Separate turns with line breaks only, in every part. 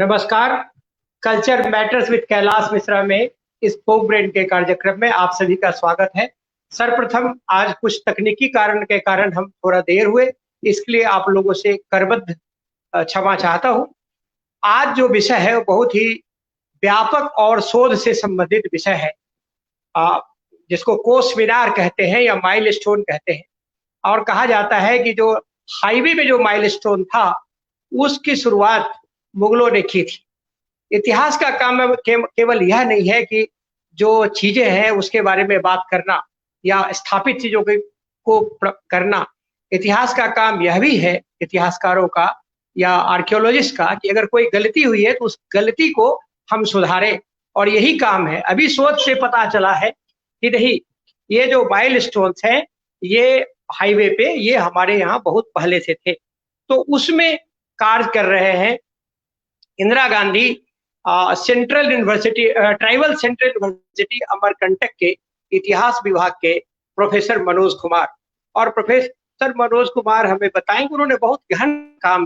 नमस्कार। Culture matters with Kailash Mishra में इस फोक ब्रेन के कार्यक्रम में आप सभी का स्वागत है। सर्वप्रथम आज कुछ तकनीकी कारण के कारण हम थोड़ा देर हुए, इसके लिए आप लोगों से करबद्ध क्षमा चाहता हूं। आज जो विषय है वो बहुत ही व्यापक और शोध से संबंधित विषय है, जिसको कोर्स मीनार कहते हैं या माइलस्टोन कहते हैं। और कहा जाता है कि जो हाईवे में जो माइलस्टोन था उसकी शुरुआत मुगलों ने की थी। इतिहास का काम केवल यह नहीं है कि जो चीजें हैं उसके बारे में बात करना या स्थापित चीजों को करना। इतिहास का काम यह भी है, इतिहासकारों का या आर्कियोलॉजिस्ट का, कि अगर कोई गलती हुई है तो उस गलती को हम सुधारें। और यही काम है। अभी शोध से पता चला है कि नहीं, ये जो माइलस्टोन्स हैं ये हाईवे पे ये हमारे यहाँ बहुत पहले से थे। तो उसमें कार्य कर रहे हैं Indira Gandhi central university, tribal central university Amarkantak के इतिहास विभाग के प्रोफेसर मनोज कुमार। और प्रोफेसर मनोज कुमार हमें बताएंगे, उन्होंने बहुत गहन काम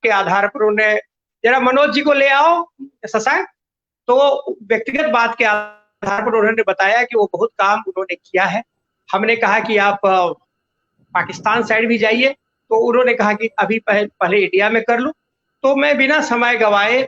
के आधार पर उन्हें, जरा मनोज जी को ले आओ शशांक। तो व्यक्तिगत बात के आधार पर उन्होंने बताया कि वो बहुत काम उन्होंने किया है। हमने कहा कि आप पाकिस्तान साइड भी जाइए, तो उन्होंने कहा कि अभी पहले इंडिया में कर लूं। तो मैं बिना समय गवाए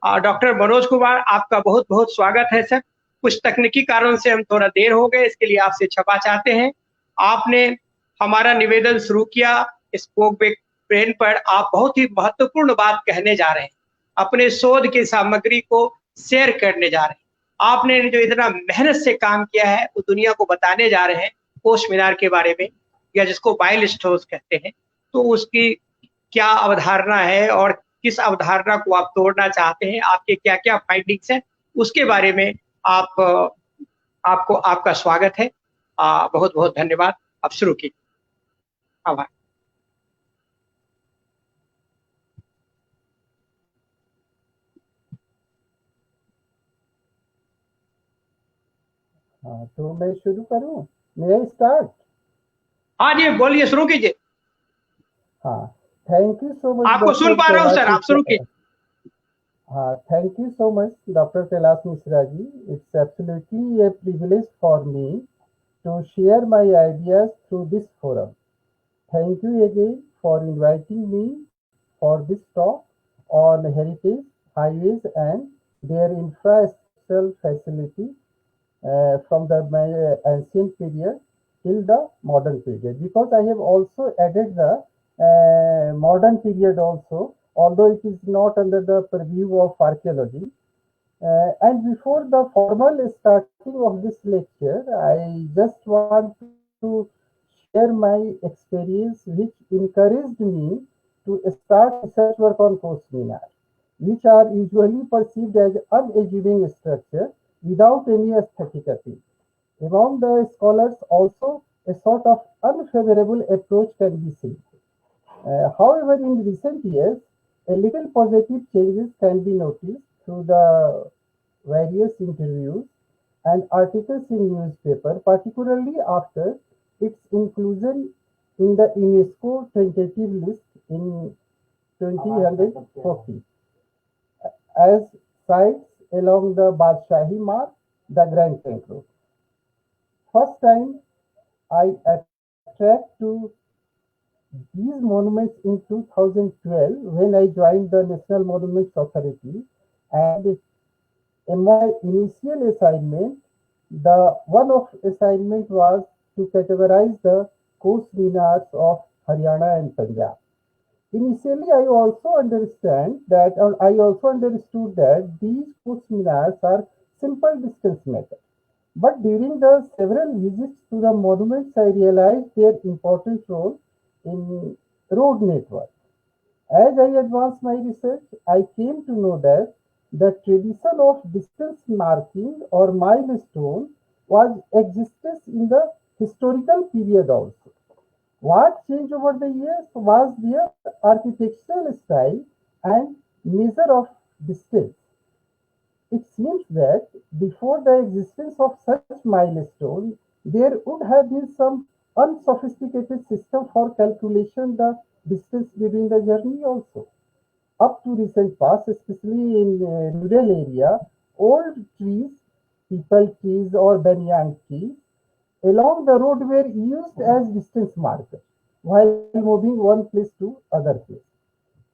डॉक्टर मनोज कुमार, आपका बहुत बहुत स्वागत है सर। कुछ तकनीकी कारण से हम थोड़ा देर हो गए, इसके लिए आपसे क्षमा चाहते हैं। आपने हमारा निवेदन शुरू किया स्पोक ब्रेन पर, आप बहुत ही महत्वपूर्ण बात कहने जा रहे हैं, अपने शोध की सामग्री को शेयर करने जा रहे हैं। आपने जो इतना मेहनत से काम किया है वो दुनिया को बताने जा रहे हैं कोश मीनार के बारे में, या जिसको माइलस्टोन्स कहते हैं। तो उसकी क्या अवधारणा है और किस अवधारणा को आप तोड़ना चाहते हैं, आपके क्या क्या फाइंडिंग्स हैं, उसके बारे में आपका स्वागत है। बहुत बहुत धन्यवाद। आप शुरू कीजिए। आभार।
हाँ, तो मैं शुरू करूं? मैं स्टार्ट?
हाँ जी, बोलिए, शुरू कीजिए।
हाँ, थैंक यू सो मच।
आपको सुन पा रहा हूँ सर, आप शुरू कीजिए।
हाँ, thank you so much doctor Kailash Mishra ji. It's absolutely a privilege for me to share my ideas through this forum. Thank you again for inviting me for this talk on heritage, highways and their infrastructural facility from the ancient period till the modern period, because I have also added the modern period also, although it is not under the purview of archaeology. And before the formal starting of this lecture, I just want to share my experience which encouraged me to start research work on Coast Minar, which are usually perceived as unassuming structure without any aesthetic appeal. Among the scholars also, a sort of unfavorable approach can be seen. However, in recent years, a little positive changes can be noticed through the various interviews and articles in newspaper, particularly after its inclusion in the UNESCO tentative list in 2040 as sites along the Badshahi Marg, the Grand Trunk Road. First time I attract to these monuments in 2012 when I joined the National Monuments Authority, and in my initial assignment, the one of assignment was to categorize the coast minars of Haryana and Punjab. Initially, I also understood that these coast minars are simple distance matter. But during the several visits to the monuments, I realized their important role in road network. As I advanced my research, I came to know that the tradition of distance marking or milestone was existed in the historical period also. What changed over the years was their architectural style and measure of distance. It seems that before the existence of such milestone, there would have been some unsophisticated system for calculation the distance during the journey also. Up to recent past, especially in rural area, old trees, people trees or banyan trees along the road were used as distance markers while moving one place to other place.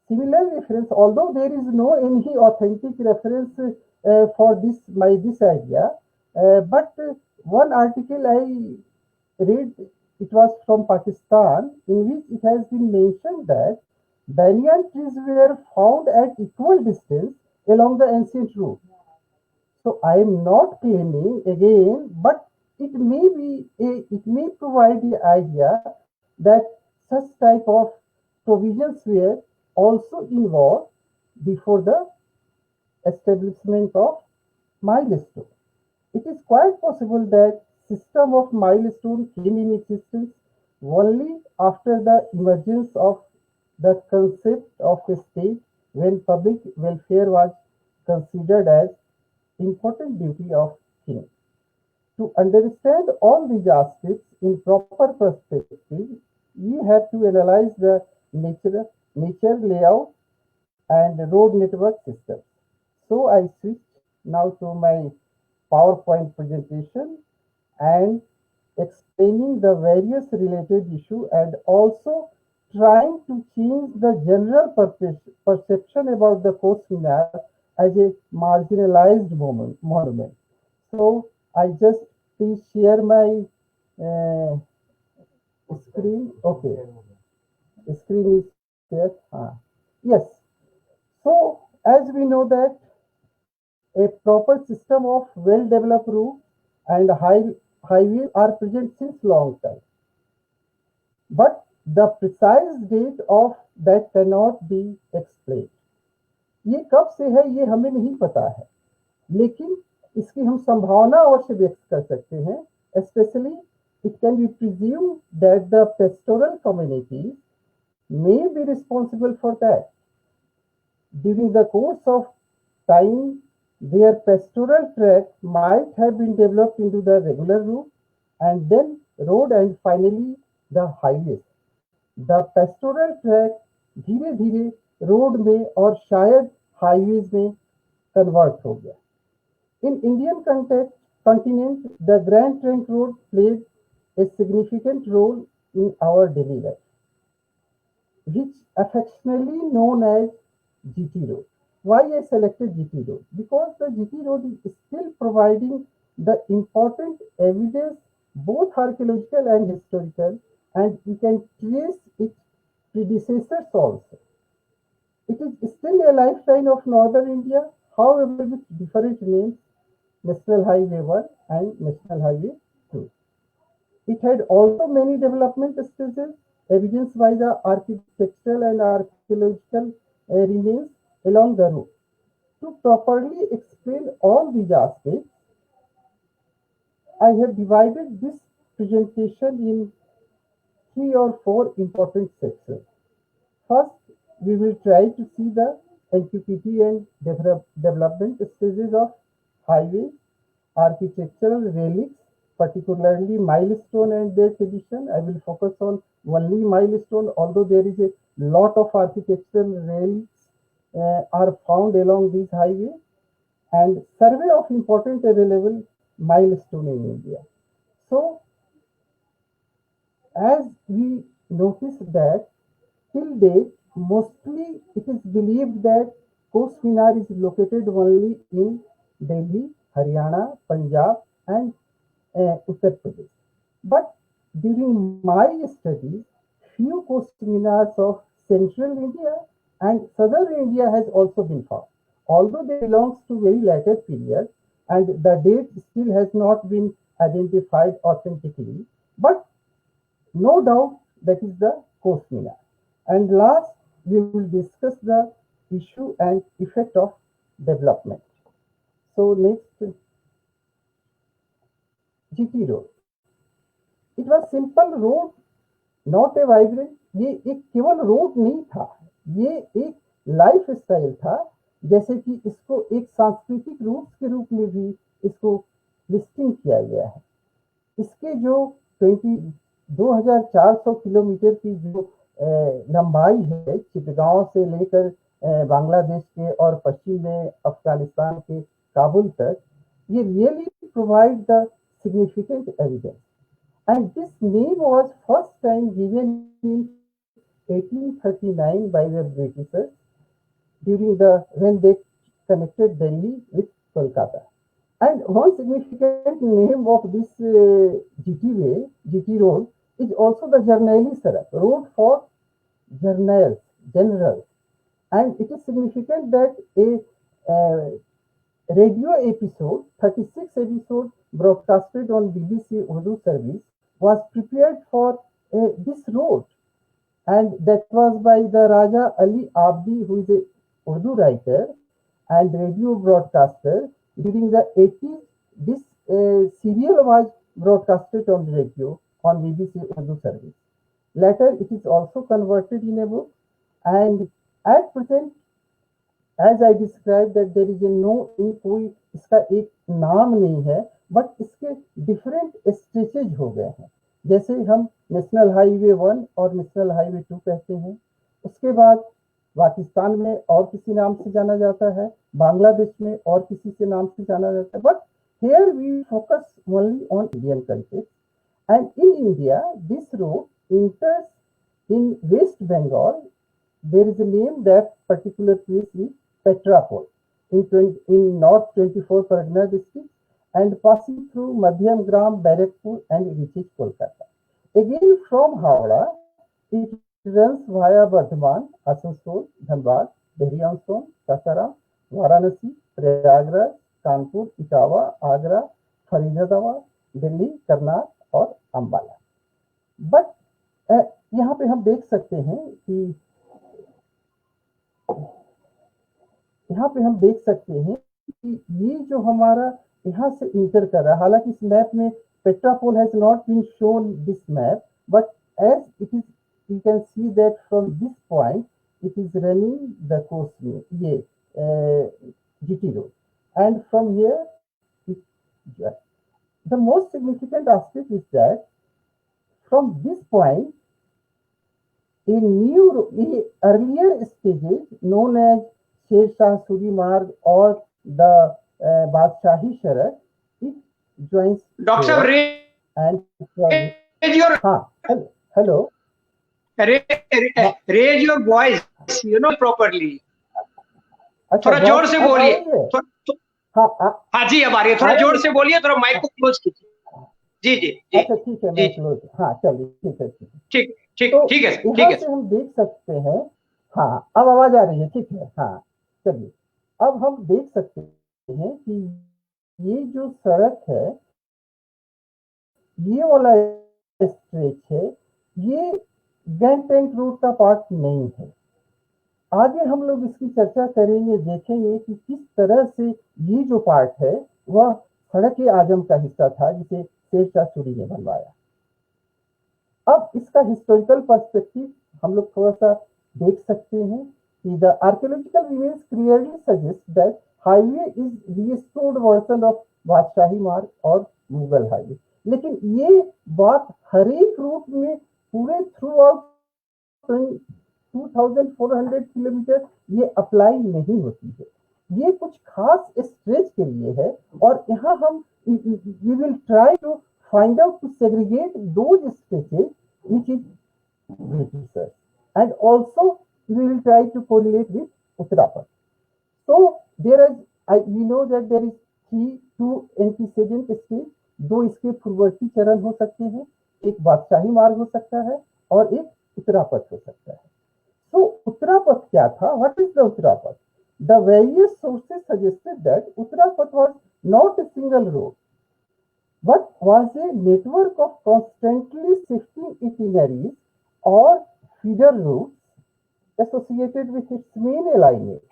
Similar reference, although there is no any authentic reference for this idea, but one article I read, it was from Pakistan, in which it has been mentioned that banyan trees were found at equal distance along the ancient route. So I am not claiming again, but it may provide the idea that such type of provisions were also involved before the establishment of milestone. It is quite possible that system of milestone came in existence only after the emergence of the concept of a state when public welfare was considered as important duty of king. To understand all these aspects in proper perspective, we have to analyze the nature layout and road network system. So I switch now to my PowerPoint presentation and explaining the various related issue and also trying to change the general perception about the coast Minar as a marginalized monument. So I just please share my uh, screen. Okay, screen is there. Yes. So as we know that a proper system of well-developed routes and highways are present since long time. But the precise date of that cannot be explained. ये कब से है ये हमें नहीं पता है, लेकिन इसकी हम संभावना अवश्य व्यक्त कर सकते हैं. Especially, it can be presumed that the pastoral communities may be responsible for that. During the course of time, their pastoral tract might have been developed into the regular route and then road and finally the highways. The pastoral tract धीरे धीरे road में और शायद highways में convert हो गया. In Indian continent, the Grand Trunk Road played a significant role in our daily life, which affectionately known as GT Road. Why I selected GT Road? Because the GT Road is still providing the important evidence, both archaeological and historical, and we can trace its predecessors also. It is still a lifeline of northern India, however with different names, National Highway 1 and National Highway 2. It had also many development stages, evidenced by the architectural and archaeological remains along the route. To properly explain all these aspects, I have divided this presentation in 3 or 4 important sections. First, we will try to see the antiquity and development stages of highway, architectural relics, particularly milestone and their tradition. I will focus on only milestone, although there is a lot of architectural relics are found along these highways, and survey of important available milestone in India. So, as we notice that till date, mostly it is believed that Coast Minar is located only in Delhi, Haryana, Punjab, and Uttar Pradesh. But during my studies, few Coast Minars of central India and southern India has also been found. Although they belongs to very later period and the date still has not been identified authentically, but no doubt that is the Coast Minar. And last, we will discuss the issue and effect of development. So next, GT Road. It was simple road, not a vibrant. ये एक केवल road नहीं था, ये एक life style था. जैसे कि इसको एक सांस्कृतिक रूप के रूप में भी इसको लिस्टिंग किया गया है. इसके जो 2400 किलोमीटर की जो लंबाई है, चिटगांव से लेकर बांग्लादेश के और पश्चिम में अफगानिस्तान के काबुल तक, ये really provide the significant evidence. And this name was first time given in 1839 by the Britishers during when they connected Delhi with Kolkata. And one significant name of this GT road is also the Jarnaili Sarak, road for generals. And it is significant that a radio episode, 36 episode broadcasted on BBC Urdu service was prepared for this road. And that was by the Raja Ali Abdi, who is a Urdu writer and radio broadcaster. During the 80s, this serial was broadcasted on radio on BBC Urdu service. Later, it is also converted in a book, and at present, as I described, that there is a no in कोई इसका एक नाम नहीं है, but इसके different stretches हो गए हैं. जैसे हम नेशनल हाईवे 1 और नेशनल हाईवे 2 कहते हैं, उसके बाद पाकिस्तान में और किसी नाम से जाना जाता है, बांग्लादेश में और किसी से नाम से जाना जाता है, but here we focus only on Indian context. And in India, this road enters in West Bengal. There is a name that particular place is Petrapol in North 24 Pargana district and passing through Madhyam Gram, Barakpur and reaches Kolkata. Again from Howrah, it runs via Bardhaman, Asansol, Dhanbad, Dehri-on-Son, Sasaram, Varanasi, Prayagraj, Kanpur, Etawah, Agra, Faridabad, Delhi, Karnal और Ambala. But यहाँ पे हम देख सकते हैं कि ये जो हमारा यहाँ से इंटर कर रहा है, हालांकि इस मैप में Petrapole has not been shown this map, but as it is you can see that from this point it is running the course में ये GT road. And from here, the most significant aspect is that from this point, earlier stages known as Sher Shah Suri Marg or the Badshahi Sarak, it joins.
Dr. Saab,
and
raise your
hello.
Raise your voice, properly. थोड़ा जोर से बोलिए. हाँ जी, अब आ रही है. थोड़ा जोर से बोलिए, थोड़ा माइक को क्लोज कीजिए. जी जी जी.
अच्छा ठीक है, मैं क्लोज. हाँ चलिए, ठीक है.
ठीक है.
यहाँ से हम देख सकते हैं. हाँ, अब आवाज आ रही है. ठीक है. हाँ चलिए, अब हम देख सकते हैं कि ये जो सड़क है, ये वाला स्ट्रेच है, ये गैंग टैंक रोड का पार्ट नहीं है. आगे हम लोग इसकी चर्चा करेंगे, देखेंगे कि किस तरह से ये जो पार्ट है वह सड़क आजम का हिस्सा था जिसे शेर शाह सूरी ने बनवाया. अब इसका हिस्टोरिकल पर्सपेक्टिव हम लोग थोड़ा सा देख सकते हैं कि the archaeological remains clearly suggest that highway is restored version of Badshahi Marg और मुगल हाईवे. लेकिन ये बात हर एक रूट में पूरे थ्रू आउट 2400 किलोमीटर ये अप्लाई नहीं होती है. ये कुछ खास स्ट्रेच के लिए है, और यहाँ हम we will try to find out to segregate those stretches which is Britishers, and also we will try to correlate with Uttarakhand. So there is, we know that there is two antecedent stages. दो इसके पूर्ववर्ती चरण हो सकते हैं, एक बादशाही मार्ग हो सकता है और एक उत्तरापथ हो सकता है. So Uttarapath क्या था? What is the Uttarapath? The various sources suggested that Uttarapath was not a single road, but was a network of constantly shifting itineraries or feeder routes associated with its main alignment.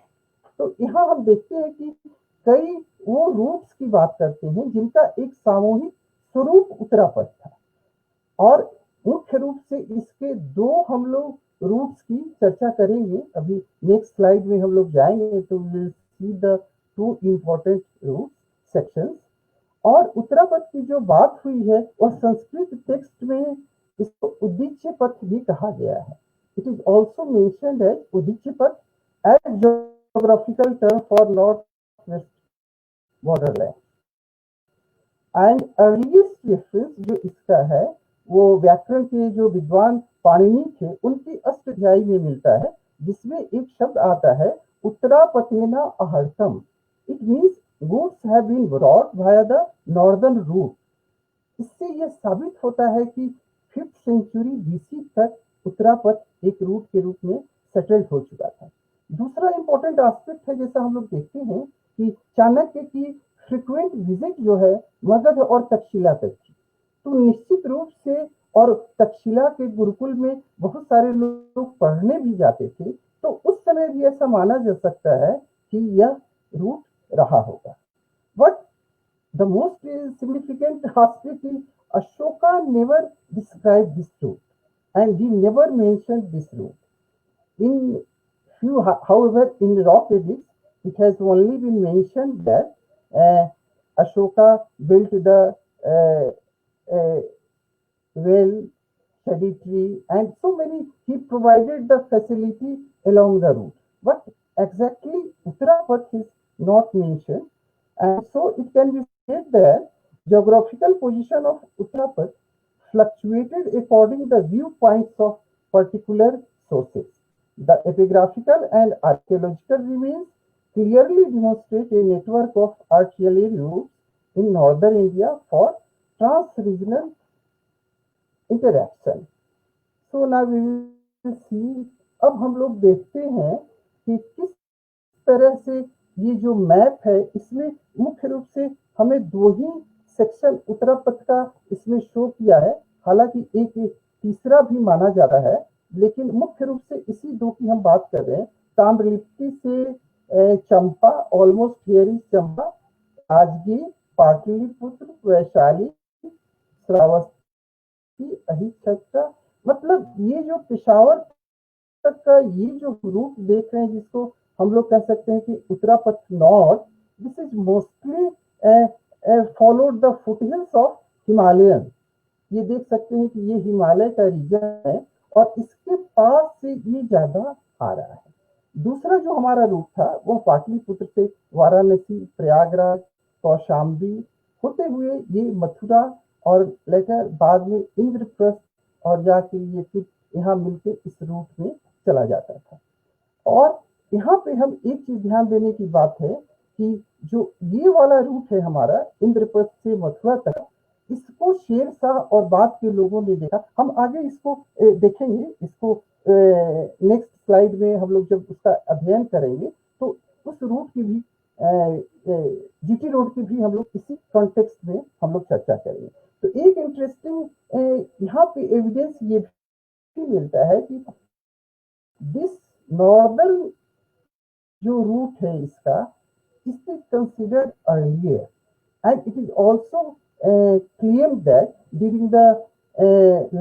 तो यहाँ हम देखते हैं कि कई वो roots की बात करते हैं जिनका एक सामूहिक स्वरूप उत्तरापथ था, और मुख्य रूप से इसके दो हम लोग रूट्स की चर्चा करेंगे. अभी नेक्स्ट स्लाइड में हम लोग जाएंगे तो we will see the two important route sections. और उत्तरापथ की जो बात हुई है वह संस्कृत टेक्स्ट में इसको उद्दीच्य पथ भी कहा गया है. It is also mentioned as Udichipat as geographical term for northwest borderland. And earliest reference जो इसका है वो व्याकरण के जो विद्वान पाणिनि थे उनकी अष्टाध्यायी में मिलता है, जिसमें एक शब्द आता है उत्तरापतेना अहर्तम. It means goods have been brought via the northern route. इससे यह साबित होता है कि 5th सेंचुरी बीसी तक उत्तरापथ एक रूट के रूप में सेटल्ड हो चुका था. दूसरा इंपॉर्टेंट एस्पेक्ट है, जैसा हम लोग देखते हैं कि चाणक्य की फ्रीक्वेंट विजिट जो है मगध और तक्षशिला तक की, तो निश्चित रूप से, और तक्षशिला के गुरुकुल में बहुत सारे लोग पढ़ने भी जाते थे, तो उस समय भी ऐसा माना जा सकता है कि यह रूट रहा होगा. But the most significant aspect is Ashoka never describe this route and he never mentioned this route. In few, however, in rock edicts it has only been mentioned that Ashoka built the well, shady tree, and so many. He provided the facility along the route, but exactly Uttarapath is not mentioned, and so it can be said that geographical position of Uttarapath fluctuated according to the viewpoints of particular sources. The epigraphical and archaeological remains clearly demonstrate a network of artillery routes in northern India for trans-regional interaction. So now we will see. अब हम लोग देखते हैं कि किस तरह से ये जो मैप है इसमें मुख्य रूप से हमें दो ही सेक्शन उत्तरापथ का इसमें शो किया है, हालांकि एक तीसरा भी माना जाता है, लेकिन मुख्य रूप से इसी दो की हम बात कर रहे हैं. ताम्रलिप्ति से चंपा, ऑलमोस्ट हियर इज चंपा, राजगीर, पाटलिपुत्र, वैशाली, श्रावस्ती, अहिच्छत्र, मतलब ये जो पेशावर तक का ये जो रूट देख रहे हैं, जिसको हम लोग कह सकते हैं कि Uttarapatha north, this is mostly followed the foothills of Himalayan. ये देख सकते हैं कि ये हिमालय का रीजन है और इसके पास से ये ज्यादा आ रहा है. दूसरा जो हमारा रूट था वो पाटलिपुत्र से वाराणसी, प्रयागराज, कौशाम्बी होते हुए ये मथुरा और लेकर बाद में इंद्रप्रस्थ और जाके ये फिर यहाँ मिलके इस रूट में चला जाता था. और यहाँ पे हम एक चीज ध्यान देने की बात है कि जो ये वाला रूट है हमारा इंद्रप्रस्थ से मथुरा तक, इसको शेरशाह और बाद के लोगों ने देखा. हम आगे इसको देखेंगे, इसको नेक्स्ट स्लाइड में हम लोग जब उसका अध्ययन करेंगे तो उस रूट की भी जीटी रोड की भी हम लोग इसी कॉन्टेक्स्ट में हम लोग चर्चा करेंगे. तो एक इंटरेस्टिंग यहाँ पे एविडेंस ये भी मिलता है कि दिस नॉर्दर्न जो रूट है इसका, it is considered earlier and it is also claimed that during the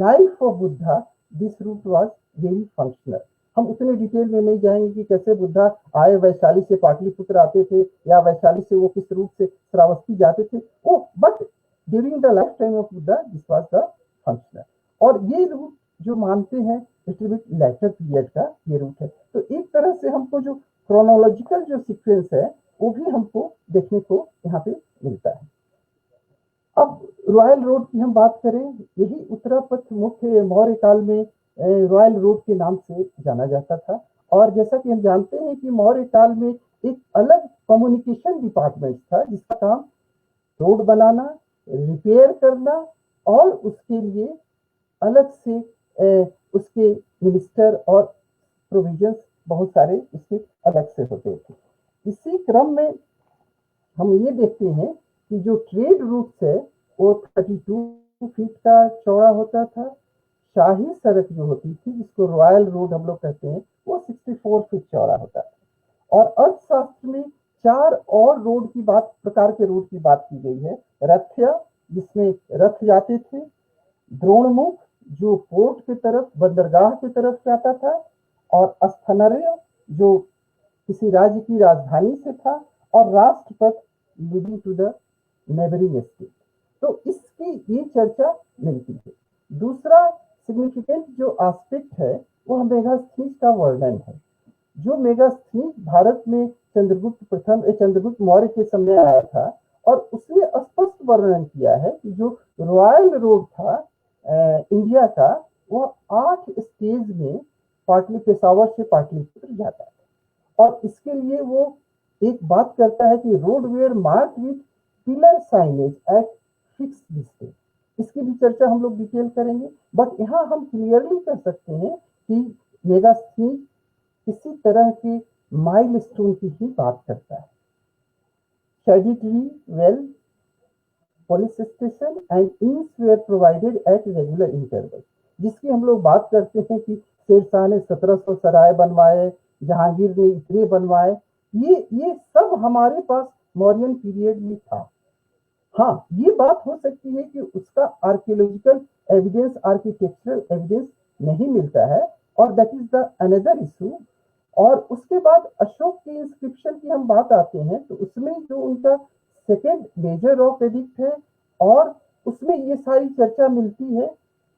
life of Buddha this route was very functional. हम उतने डिटेल में नहीं जाएंगे कि कैसे बुद्धा आए, वैशाली से पाटलिपुत्र आते थे या वैशाली से वो किस रूट से श्रावस्ती जाते थे, वो but during the life time of Buddha this was the functional. और ये रूट जो मानते हैं लिटिल बिट लेटर पीरियड का ये रूट है. तो एक तरह से हमको जो क्रोनोलॉजिकल जो सीक्वेंस है वो भी हमको देखने को यहाँ पे मिलता है. अब रॉयल रोड की हम बात करें, यही उत्तरापथ मुख्य मौर्य काल में रॉयल रोड के नाम से जाना जाता था. और जैसा कि हम जानते हैं कि मौर्य काल में एक अलग कम्युनिकेशन डिपार्टमेंट था जिसका काम रोड बनाना, रिपेयर करना और उसके लिए अलग से उसके मिनिस्टर और प्रोविजंस बहुत सारे इसके अलग से होते थे. इसी क्रम में हम ये देखते हैं कि जो ट्रेड रूट्स है वो 32 फीट का चौड़ा होता था. शाही सड़क जो होती थी जिसको रॉयल रोड हम लोग कहते हैं वो 64 फीट चौड़ा होता था. और अर्थशास्त्र में 4 और रोड की बात, प्रकार के रोड की बात की गई है. रथ्या जिसमें रथ जाते थे, द्रोणमुख जो पोर्ट की तरफ, बंदरगाह की तरफ जाता था, और स्थनर्य जो किसी राज्य की राजधानी से था, और राष्ट्रपथ leading to the neighbouring state. तो इसकी ये चर्चा मिलती है. दूसरा सिग्निफिकेंट जो एस्पेक्ट है वह मेगास्थनीज का वर्णन है। जो मेगास्थनीज भारत में चंद्रगुप्त मौर्य के समय आया था, और उसने स्पष्ट वर्णन किया है कि जो रॉयल रोड था इंडिया का, वह 8 स्टेज में पेशावर से पाटलिपुत्र जाता है। और इसके लिए वो एक बात करता है कि road were mark with pillar signage at fix distance. इसकी भी चर्चा हम लोग डिटेल करेंगे, बट यहाँ हम क्लियरली कह सकते हैं कि मेगास्थनीज किसी तरह के माइलस्टोन की ही बात करता है। Sanitary well, police station and inns were provided at regular interval, जिसकी हम लोग बात करते हैं कि शेरशाह ने 1700 सराय बनवाए, जहांगीर ने इतने बनवाए, ये सब हमारे पास मौर्यन पीरियड में था। हाँ, ये बात हो सकती है कि उसका आर्कियोलॉजिकल एविडेंस, आर्किटेक्चरल एविडेंस नहीं मिलता है, और that is the another issue. और उसके बाद अशोक के इंस्क्रिप्शन की हम बात आते हैं, तो उसमें जो उनका सेकेंड मेजर ऑफ एडिक्ट है, और उसमें ये सारी चर्चा मिलती है,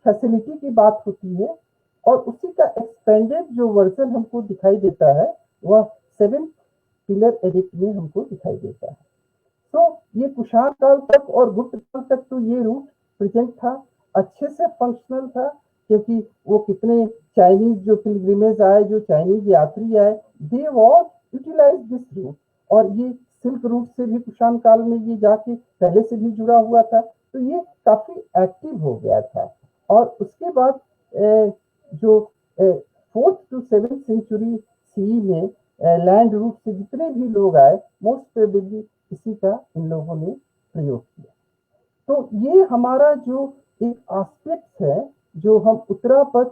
फैसिलिटी की बात होती है, और उसी का एक्सपेंडेड जो वर्जन हमको दिखाई देता है वह 7th पिलर एडिक्ट में हमको दिखाई देता है। तो ये कुषाण काल तक और गुप्त काल तक तो ये रूट प्रेजेंट था, अच्छे से फंक्शनल था, क्योंकि वो कितने चाइनीज जो पिलग्रिमेज आए, जो चाइनीज यात्री आए, दे वॉज यूटिलाइज दिस रूट। और ये सिल्क रूट से भी कुषाण काल में ये जाके पहले से भी जुड़ा हुआ था, तो ये काफी एक्टिव हो गया था। और उसके बाद जो 4th to 7th century C में लैंड रूट से जितने भी लोग आए, मोस्ट प्रोबेबली इसी का इन लोगों ने प्रयोग किया। तो ये हमारा जो एक एस्पेक्ट है, जो हम उत्तरापथ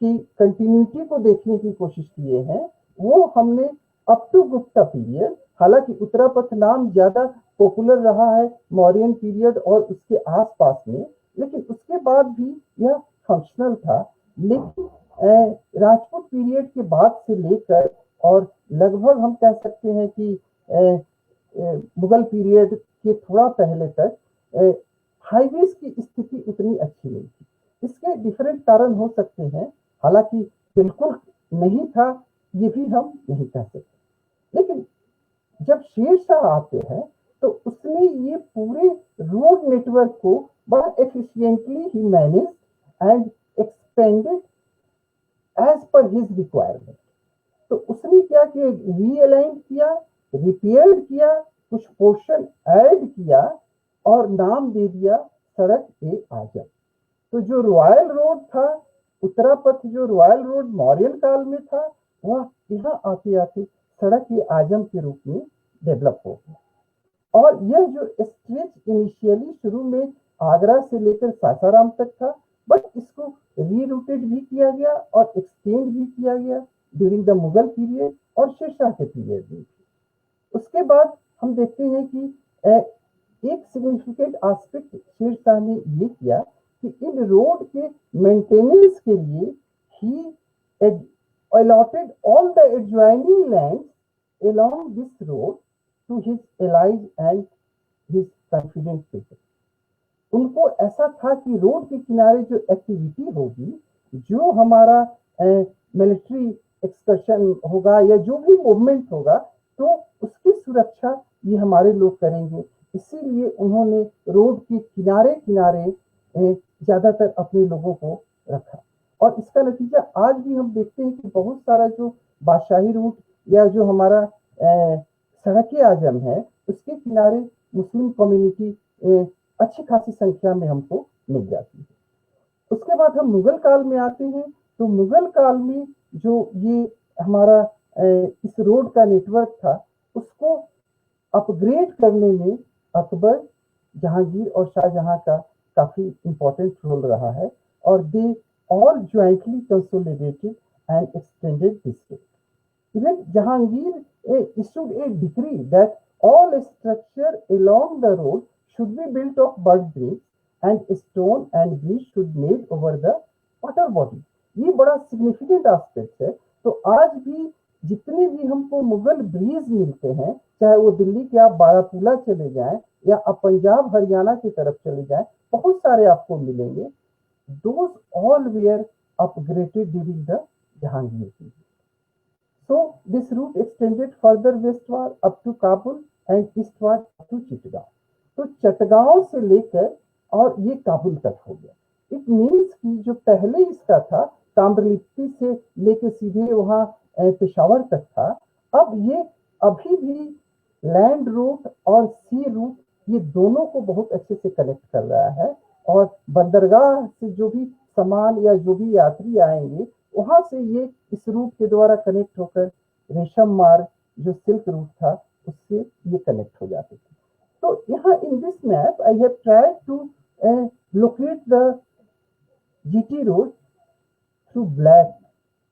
की कंटिन्यूटी को देखने की कोशिश किए हैं, वो हमने अप टू गुप्ता पीरियड, हालांकि उत्तरापथ नाम ज्यादा पॉपुलर रहा है मौर्यन पीरियड और उसके आसपास में, लेकिन उसके बाद भी यह फंक्शनल था। लेकिन राजपूत पीरियड के बाद से लेकर और लगभग हम कह सकते हैं कि मुगल पीरियड के थोड़ा पहले तक हाईवेज की स्थिति उतनी अच्छी नहीं थी। इसके डिफरेंट कारण हो सकते हैं, हालांकि बिल्कुल नहीं था ये भी हम नहीं कह सकते। लेकिन जब शेरशाह आते हैं तो उसने ये पूरे रोड नेटवर्क को बड़ा एफिशिएंटली ही manage and expanded as per his requirement. तो उसने क्या किया, रीअलाइन किया, रिपेयर किया, कुछ पोर्शन ऐड किया और नाम दे दिया सड़क-ए-आजम। तो जो रॉयल रोड था, उत्तरापथ जो रॉयल रोड मौर्यन काल में था, वह यहाँ आते आते सड़क-ए-आजम के रूप में डेवलप हो गया। और यह जो स्ट्रेच इनिशियली शुरू में आगरा से लेकर सासाराम तक था, बट इसको रीरूटेड भी किया गया और एक्सटेंड भी किया गया ड्यूरिंग द मुगल पीरियड और शेरशाह के पीरियड में। उसके बाद हम देखते हैं कि एक सिग्निफिकेंट एस्पेक्ट शेरशाह ने ये किया कि इन रोड के मेंटेनेंस के लिए ही allotted all the adjoining lands along this road to his allies and his confident people. उनको ऐसा था कि रोड के किनारे जो एक्टिविटी होगी, जो हमारा मिलिट्री एक्सकर्शन होगा या जो भी मूवमेंट होगा, तो उसकी सुरक्षा ये हमारे लोग करेंगे। इसीलिए उन्होंने रोड के किनारे किनारे ज्यादातर अपने लोगों को रखा। और इसका नतीजा आज भी हम देखते हैं कि बहुत सारा जो बादशाही रूट या जो हमारा सड़क-ए-आजम है, उसके किनारे मुस्लिम कम्युनिटी अच्छी खासी संख्या में हमको मिल जाती है। उसके बाद हम मुगल काल में आते हैं, तो मुगल काल में जो ये हमारा इस रोड का नेटवर्क था, उसको अपग्रेड करने में अकबर, जहांगीर और शाहजहां का काफी इंपॉर्टेंट रोल रहा है, और दे all jointly consolidated and extended this road. Even Jahangir issued a decree that all structure along the road should be built of birch bricks and stone and bridge should made over the water body. ये बड़ा significant aspect है। तो आज भी जितने भी हमको Mughal bridge मिलते हैं, चाहे वो दिल्ली के आप बारापूला चले जाएं या आप पंजाब हरियाणा की तरफ चले जाएं, बहुत सारे आपको मिलेंगे। Those all were upgraded during the Jahangir की। So this route extended further westward up to Kabul and eastward to Chittagong. तो चटगांव से लेकर और ये काबुल तक हो गया। इट मीन्स कि जो पहले इसका था ताम्रलिप्ति से लेकर सीधे वहां पेशावर तक था, अब ये अभी भी लैंड रूट और सी रूट ये दोनों को बहुत अच्छे से कनेक्ट कर रहा है। और बंदरगाह से जो भी सामान या जो भी यात्री आएंगे वहां से ये इस रूट के द्वारा कनेक्ट होकर रेशम मार्ग जो सिल्क रूट था उससे ये कनेक्ट हो जाते थे। तो यहाँ in this map I have tried to locate the GT road through black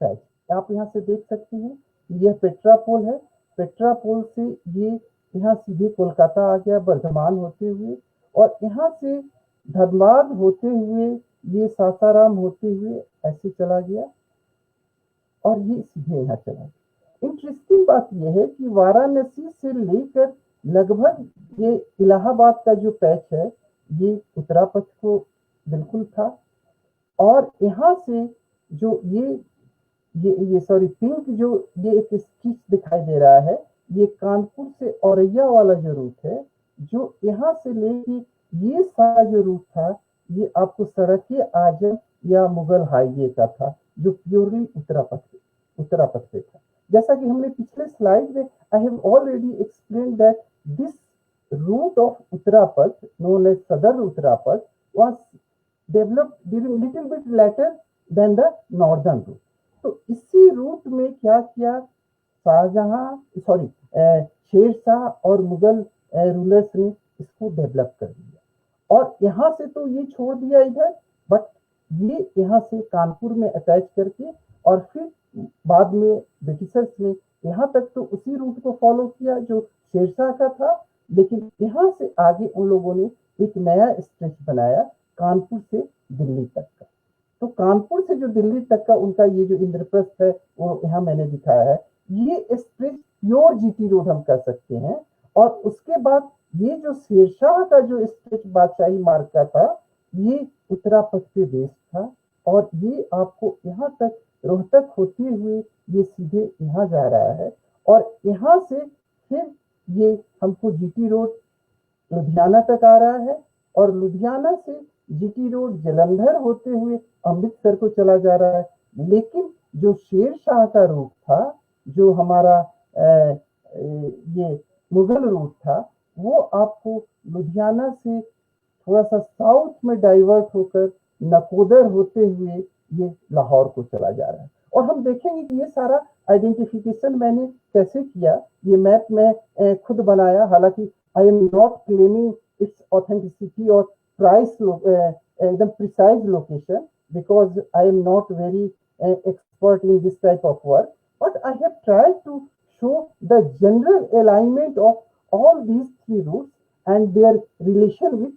patch. आप यहाँ से देख सकते हैं यह पेट्रापोल है। पेट्रापोल से ये यहाँ सीधे कोलकाता आ गया बर्धमान होते हुए, और यहाँ से धनबाद होते हुए ये सासाराम होते हुए ऐसे चला गया और ये सीधे यहाँ चला गया। इंटरेस्टिंग बात यह है कि वाराणसी से लेकर लगभग ये इलाहाबाद का जो पैच है ये उत्तरापथ को बिल्कुल था, और यहाँ से जो ये सॉरी पिंक जो ये एक स्टिच दिखाई दे रहा है ये कानपुर से औरैया वाला जो रूट है, जो यहाँ से लेके ये सारा जो रूट था ये आपको सड़क आजम या मुगल हाईवे का था जो प्योरली उत्तरापथ पे था। जैसा कि हमने पिछले स्लाइड में I have already explain that this route of Uttarapatha known as southern Uttarapatha was developed during little bit later than the northern route. तो इसी रूट में क्या किया शेरशाह और मुगल रूलर्स ने इसको डेवलप कर दिया, और यहाँ से तो ये छोड़ दिया इधर, बट ये यहाँ से कानपुर में अटैच करके और फिर बाद में ब्रिटिशर्स ने यहाँ तक तो उसी रूट को फॉलो किया जो शेरशाह का था, लेकिन यहाँ से आगे उन लोगों ने एक नया स्ट्रेच बनाया कानपुर से दिल्ली तक का। तो कानपुर से जो दिल्ली तक का उनका ये जो इंद्रप्रस्थ है वो यहाँ मैंने दिखाया है। ये स्ट्रेच प्योर जीटी रोड हम कह सकते हैं। और उसके बाद ये जो शेरशाह का जो स्ट्रेच बादशाही मार्ग का था ये उत्तरापथ पे बेस्ड था, और ये आपको यहाँ तक रोहतक होते हुए ये सीधे यहाँ जा रहा है, और यहाँ से फिर ये हमको जीटी रोड लुधियाना तक आ रहा है, और लुधियाना से जीटी रोड जलंधर होते हुए अमृतसर को चला जा रहा है। लेकिन जो शेरशाह का रूट था, जो हमारा ये मुगल रूट था, वो आपको लुधियाना से थोड़ा सा साउथ में डाइवर्ट होकर नकोदर होते हुए ये लाहौर को चला जा रहा है। और हम देखेंगे कि ये सारा आइडेंटिफिकेशन मैंने कैसे किया। ये मैप मैं खुद बनाया, हालांकि I am not claiming its authenticity और प्राइस एकदम precise location, because I am not very expert in this type of work, but I have tried to show the general alignment of all these three routes and their relation with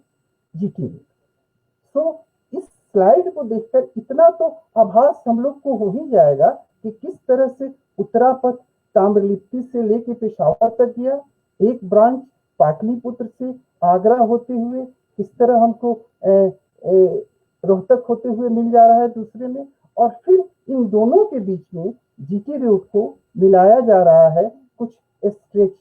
GT route. So इस slide को देखकर इतना तो आभास हम लोग को हो ही जाएगा कि किस तरह से उत्तरापथ ताम्रलिप्ति से लेके पेशावर तक गया, एक ब्रांच पाटलिपुत्र से आगरा होते हुए किस तरह हमको रोहतक होते हुए मिल जा रहा है दूसरे में, और फिर इन दोनों के बीच में जीटी रूट को मिलाया जा रहा है कुछ स्ट्रेच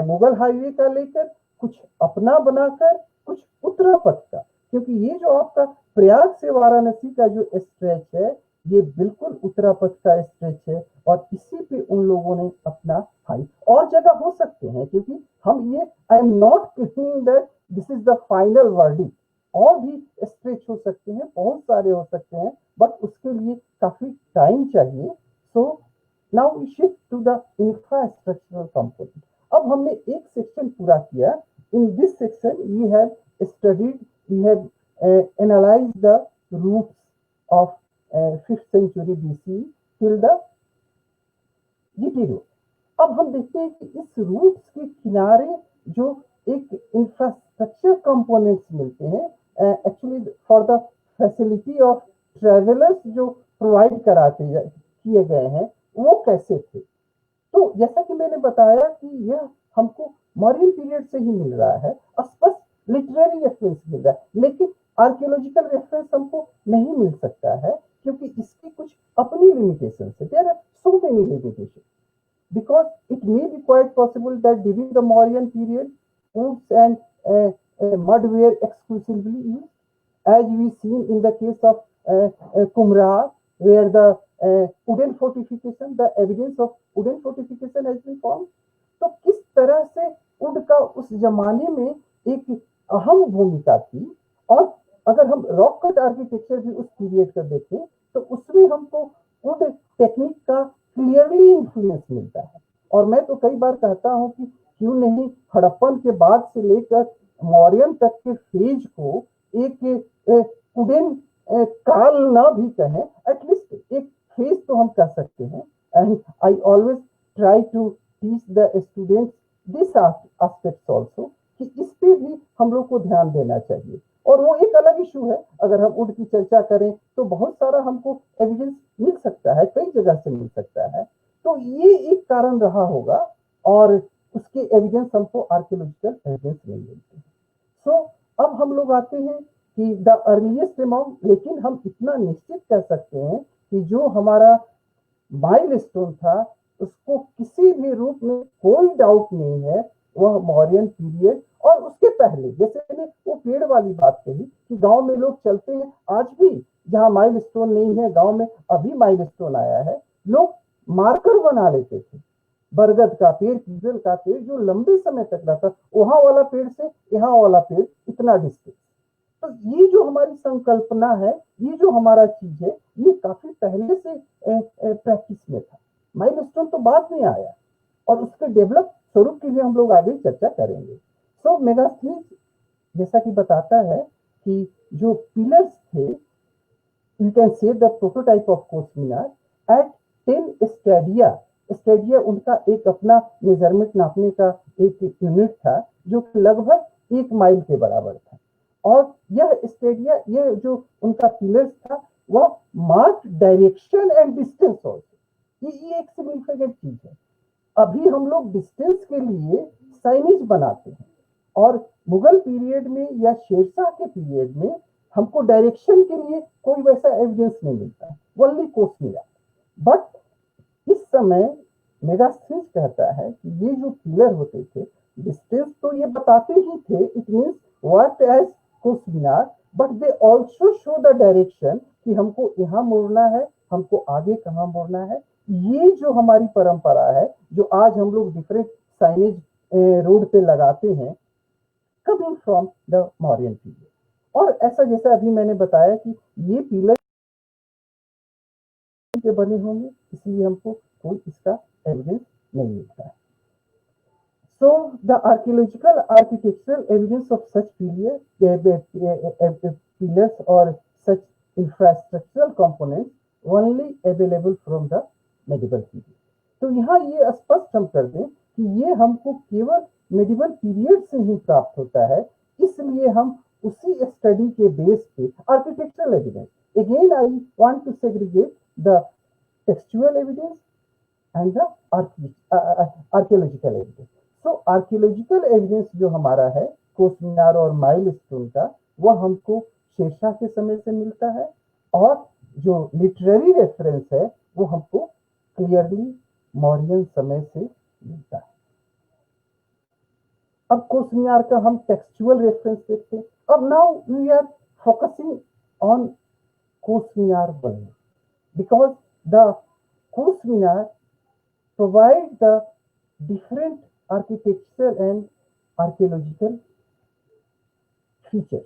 मुगल हाईवे का लेकर, कुछ अपना बनाकर, कुछ उत्तरापथ का, क्योंकि ये जो आपका प्रयाग से वाराणसी का जो स्ट्रेच है ये बिल्कुल उत्तरापथ का स्ट्रेच है, और इसी पे उन लोगों ने अपना हाई और जगह हो सकते हैं, क्योंकि हम ये आई am not claiming that this is the final wording, और भी स्ट्रेच हो सकते हैं, बहुत सारे हो सकते हैं, बट उसके लिए काफी टाइम चाहिए। So now we shift to the infrastructural component. अब हमने एक सेक्शन पूरा किया। In this section we have studied, we have analysed the routes of 5th century BC till the GT route। अब हम देखते हैं कि इस रूट्स के किनारे जो एक इंफ्रास्ट्रक्चर कंपोनेंट्स मिलते हैं actually for the facility of travellers जो प्रोवाइड किए गए हैं वो कैसे थे। तो जैसा कि मैंने बताया कि यह हमको मॉडर्न पीरियड से ही मिल रहा है, स्पष्ट लिटरेरी रेफरेंस मिल रहा है, लेकिन आर्कियोलॉजिकल रेफरेंस हमको नहीं मिल सकता है, क्योंकि इसकी कुछ अपनी limitations. There are so many limitations because it may be quite possible that during the Mauryan period, woods and mud were exclusively used, as we seen in the case of Kumra, where the wooden fortification, the evidence of wooden fortification has been found. तो किस तरह से would का उस जमाने में एक अहम भूमिका थी, और अगर हम रॉक कट आर्किटेक्चर भी उस पीरियड का देखें तो उसमें हमको वुड टेक्निक का क्लियरली इन्फ्लुएंस मिलता है। और मैं तो कई बार कहता हूं कि क्यों नहीं हड़प्पन के बाद से लेकर मौर्यन तक के फेज को एक वुडन काल ना भी कहें, एटलीस्ट एक फेज तो हम कह सकते हैं। And I always try to teach the students this aspects also कि इस पे भी हम लोग को ध्यान देना चाहिए। और वो एक अलग इशू है, अगर हम वुड की चर्चा करें तो बहुत सारा हमको एविडेंस मिल सकता है, कई जगह से मिल सकता है, तो ये एक कारण रहा होगा और उसके एविडेंस हमको आर्कियोलॉजिकल एविडेंस नहीं मिलते हैं। सो अब हम लोग आते हैं कि द अर्लीस्ट अमाउंट, लेकिन हम इतना निश्चित कह सकते हैं कि जो हमारा माइलस्टोन था उसको किसी भी रूप में कोई डाउट नहीं है, वह मौर्यन पीरियड और उसके पहले, जैसे मैंने वो पेड़ वाली बात कही कि गांव में लोग चलते हैं, आज भी जहां माइलस्टोन नहीं है गांव में अभी माइलस्टोन आया है, लोग मार्कर बना लेते थे, बरगद का पेड़, पीपल का पेड़ जो लंबे समय तक रहता, वहां वाला पेड़ से यहाँ वाला पेड़ इतना डिस्टेंस। तो ये जो हमारी संकल्पना है, ये जो हमारा चीज है, ये काफी पहले से प्रैक्टिस में था, माइलस्टोन तो बाद में आया और उसके डेवलप स्वरूप की भी हम लोग आगे चर्चा करेंगे। सो मेगास्थनीज जैसा कि बताता है कि जो पिलर्स थे, you can say the prototype of kos minar at 10 stadia, stadia उनका एक अपना मेजरमेंट नापने का एक यूनिट था जो लगभग 1 माइल के बराबर था, और यह स्टेडिया, यह जो उनका पिलर्स था वह mark direction and distance also, ये एक सिग्निफिकेंट चीज है। अभी हम लोग डिस्टेंस के लिए साइनेज बनाते हैं, और मुगल पीरियड में या शेरशाह के पीरियड में हमको डायरेक्शन के लिए कोई वैसा एविडेंस नहीं मिलता, ओनली कोस मीनार। बट इस समय मेगास्थनीज कहता है कि ये जो पिलर होते थे, डिस्टेंस तो ये बताते ही थे, it means what as kos minar, but they also show the direction कि हमको यहाँ मुड़ना है, हमको आगे कहाँ मुड़ना है। ये जो हमारी परंपरा है, जो आज हम लोग डिफरेंट साइनेज रोड पे लगाते हैं, coming from the Mauryan period. और ऐसा जैसा अभी मैंने बताया कि ये पिलर के बने होंगे, इसलिए हमको कोई इसका एविडेंस नहीं मिलता है। So the archaeological architectural evidence of such pillars or such infrastructural components only available from the medieval period. तो यहाँ ये स्पष्ट हम कर दें कि ये हमको केवल मेडिवल पीरियड से ही प्राप्त होता है, इसलिए हम उसी स्टडी के बेस पे architectural evidence, again I want to segregate the textual evidence and the archaeological evidence. So archaeological evidence जो हमारा है कोस मीनार और माइलस्टोन का, वह हमको शेरशाह के समय से मिलता है, और जो लिटरेरी रेफरेंस है वो हमको क्लियरली मौर्यन समय से मिलता है। अब कोस मीनार का हम टेक्सचुअल रेफरेंस देखते हैं। अब now we are focusing on kos minar only because the kos minar provide the different architectural and archaeological features.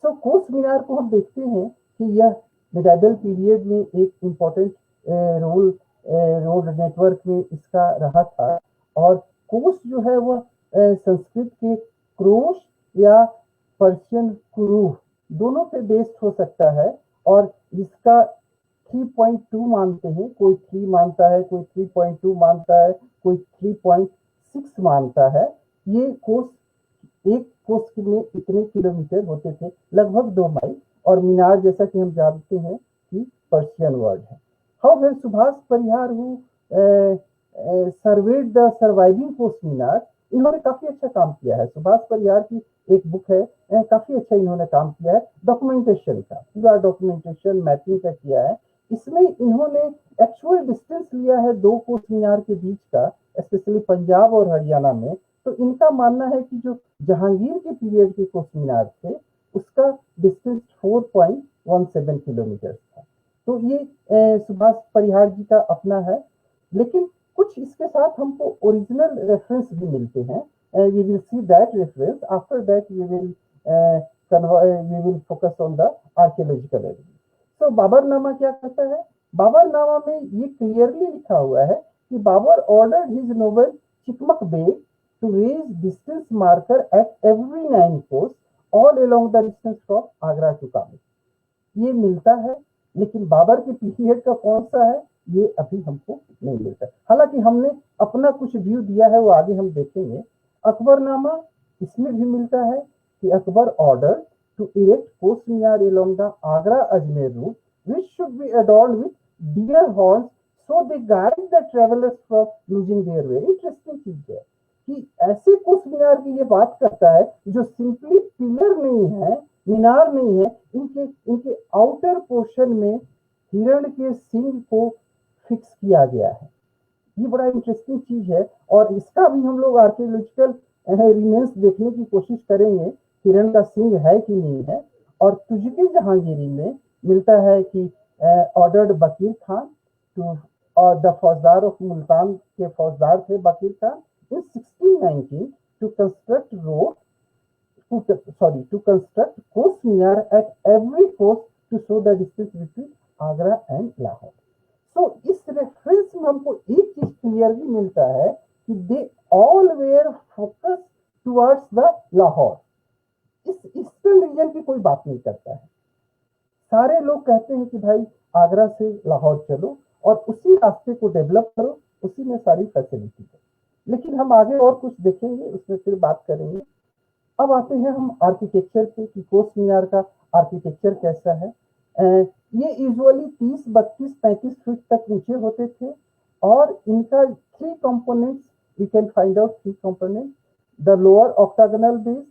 So kos minar को हम देखते हैं कि यह मेडाइवल पीरियड में एक इम्पोर्टेंट रोल रोड नेटवर्क में इसका रहा था, और कोस जो है वह संस्कृत के क्रोश या पर्शियन कुरूह दोनों पे बेस्ड हो सकता है, और इसका 3.2 मानते हैं, कोई 3 मानता है, कोई 3.2 मानता है, कोई 3.6 मानता है। ये कोस, एक कोस में इतने किलोमीटर होते थे, लगभग 2 माइल, और मीनार जैसा कि हम जानते हैं कि पर्शियन वर्ड है। However Subhash Parihar who surveyed the surviving kos minar, इन्होंने काफी अच्छा काम किया है। सुभाष परिहार की एक बुक है, काफी अच्छा इन्होंने काम किया है डॉक्यूमेंटेशन का, पूरा डॉक्यूमेंटेशन मैपिंग का किया है इसमें इन्होंने एक्चुअल डिस्टेंस लिया है दो कोस मीनार के बीच का, स्पेशली पंजाब और हरियाणा में। तो इनका मानना है कि जो जहांगीर के पीरियड के कोस मीनार थे उसका डिस्टेंस 4.17 किलोमीटर था। तो ये सुभाष परिहार जी का अपना है, लेकिन कुछ इसके साथ हमको ओरिजिनल रेफरेंस भी मिलते हैं। we will see that reference. After that we will focus on the archaeological evidence. So Baburnama क्या कहता है? बाबरनामा में ये क्लियरली लिखा हुआ है कि Babur ordered his noble Chikmak Beg to raise distance marker at every 9 posts all along the distance from Agra to Kabul. ये मिलता है, लेकिन बाबर के पीरियड का कौन सा है ये अभी हमको नहीं मिलता। हालांकि हमने अपना कुछ व्यू दिया है, वो आगे हम देखेंगे। अकबरनामा इसमें भी मिलता है कि Akbar order to erect kos minar along the Agra Ajmer route which should be adorned with deer horns so they guide the travelers from losing their way. Interesting चीज है कि ऐसे कोस मीनार की ये बात करता है जो सिंपली पिलर नहीं है, मीनार नहीं है, इनके आउटर पोर्शन में हिरण के सिंग को फिक्स किया गया है। ये बड़ा इंटरेस्टिंग चीज है और इसका भी हम लोग आर्कियोलॉजिकल रिमेन्स देखने की कोशिश करेंगे, हिरण का सिंग है कि नहीं है। और तुजके जहांगीरी में मिलता है कि ordered Baqir Khan to the faujdar of Multan के फौजदार थे Baqir Khan in 1619 to construct road to construct coast minar at every coast to show the distance between Agra and Lahore. So इस रेफरेंस में हमको एक चीज क्लियरली मिलता है कि they all were focus towards the Lahore. इस ईस्टर्न रीजन की कोई बात नहीं करता है। सारे लोग कहते हैं कि भाई आगरा से लाहौर चलो और उसी रास्ते को डेवलप करो, उसी में सारी फैसिलिटी है। लेकिन हम आगे और कुछ देखेंगे, उसमें फिर बात करेंगे। अब आते हैं हम आर्किटेक्चर पे कि कोस मीनार का आर्किटेक्चर कैसा है। ये यूजुअली 30, 32, 35 फीट तक ऊंचे होते थे और इनका 3 components we can find out 3 components. The lower octagonal base,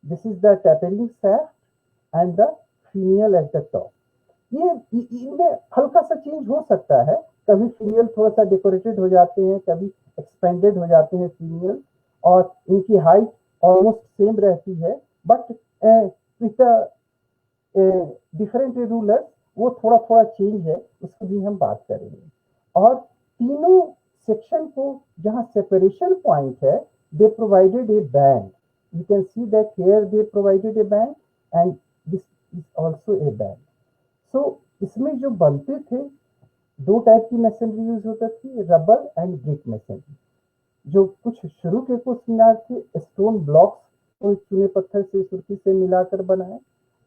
this is the tapering shaft and the finial at the top. ये इनमें हल्का सा चेंज हो सकता है, कभी फीनियल थोड़ा सा डेकोरेटेड हो जाते हैं, कभी एक्सपेंडेड हो जाते हैं फीनियल, और इनकी हाइट ऑलमोस्ट सेम रहती है, बट विद डिफरेंट रूलर वो थोड़ा थोड़ा चेंज है, उसकी भी हम बात करेंगे। और तीनों सेक्शन को जहां सेपरेशन पॉइंट है, they provided a band. You can see that here they provided a band and this is also a band. So इसमें जो बनते थे, 2 टाइप की मैसनरी यूज होता थी, रबर एंड ब्रिक मैसनरी। जो कुछ शुरू के कुछ मीनार थे स्टोन ब्लॉक्स को चूने पत्थर से सुर्खी से मिलाकर बनाए,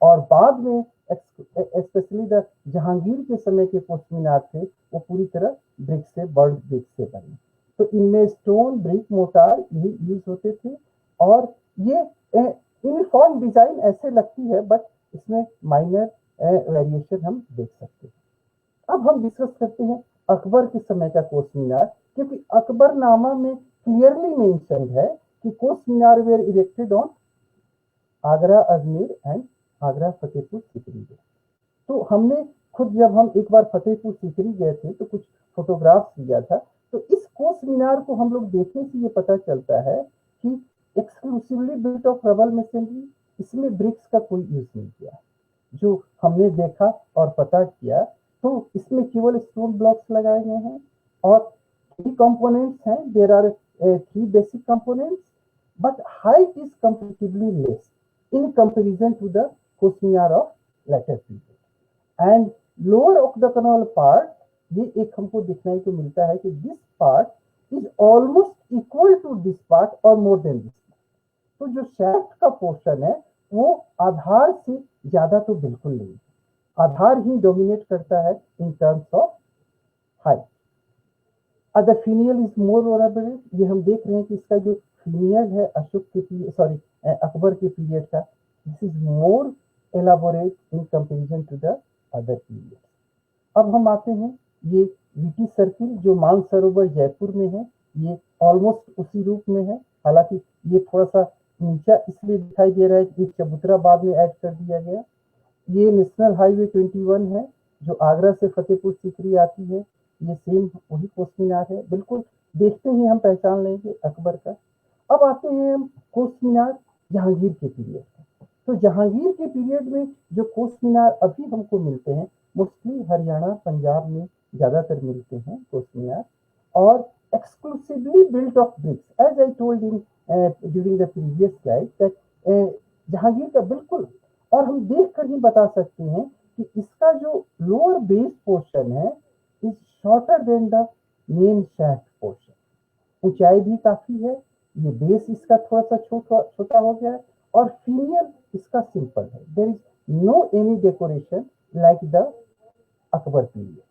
और बाद में स्पेशली द जहांगीर के समय के कुछ मीनार थे वो पूरी तरह ब्रिक से, बर्ड ब्रिक से बने। तो इनमें स्टोन, ब्रिक, मोटार यही यूज होते थे और ये यूनिफॉर्म डिजाइन ऐसे लगती है, बट इसमें माइनर वेरिएशन हम देख सकते हैं। अब हम डिस्कस करते हैं अकबर के समय का कोस मीनार, क्योंकि अकबरनामा में क्लियरली मेंशन्ड है कि kos minar were erected on Agra Ajmer and Agra Fatehpur Sikri गए। तो हमने खुद जब हम एक बार फतेहपुर सीकरी गए थे तो कुछ फोटोग्राफ्स लिया था, तो इस कोस मीनार को हम लोग देखने से ये पता चलता है कि exclusively built of rubber masonry, इसमें ब्रिक्स का कोई यूज नहीं किया। जो हमने देखा और पता किया तो इसमें केवल स्टोन ब्लॉक्स लगाए गए हैं और 3 कंपोनेंट्स हैं। There are 3 basic components, but height is comparatively less in comparison to the kos minar of later period। and lower octagonal part, ये एक हमको दिखने को मिलता है कि this part is almost equal to this part or more than this। तो जो shaft का पोर्शन है वो आधार से ज्यादा तो बिल्कुल नहीं, आधार ही डोमिनेट करता है in terms of height। Other finial is more elaborate, ये हम देख रहे हैं कि इसका जो फीनियल है अशोक के अकबर के पीरियड का, this is more elaborate in comparison to the other period. अब हम आते हैं ये वीटी सर्किल जो मानसरोवर जयपुर में है, ये ऑलमोस्ट उसी रूप में है, हालांकि ये थोड़ा सा नीचा इसलिए दिखाई दे रहा है कि चबूतरा बाद में ऐड कर दिया गया। ये नेशनल हाईवे 21 है जो आगरा से फतेहपुर सीकरी आती है, ये सेम वही कोस मीनार है, बिल्कुल देखते ही हम पहचान लेंगे अकबर का। अब आते हैं हम कोस मीनार जहांगीर के पीरियड का। तो जहांगीर के पीरियड में जो कोस मीनार अभी हमको मिलते हैं, मोस्टली हरियाणा पंजाब में ज़्यादातर मिलते हैं कोस मीनार, और exclusively built of bricks, as I told in during the previous slide that Jahangir का बिल्कुल, और हम देख कर ही बता सकते हैं कि इसका जो लोअर बेस पोर्शन है is shorter than the main shaft portion. ऊंचाई भी काफी है, ये बेस इसका थोड़ा सा छोटा हो गया है, और फीनियर इसका सिंपल है। There is no any decoration like the Akbar period.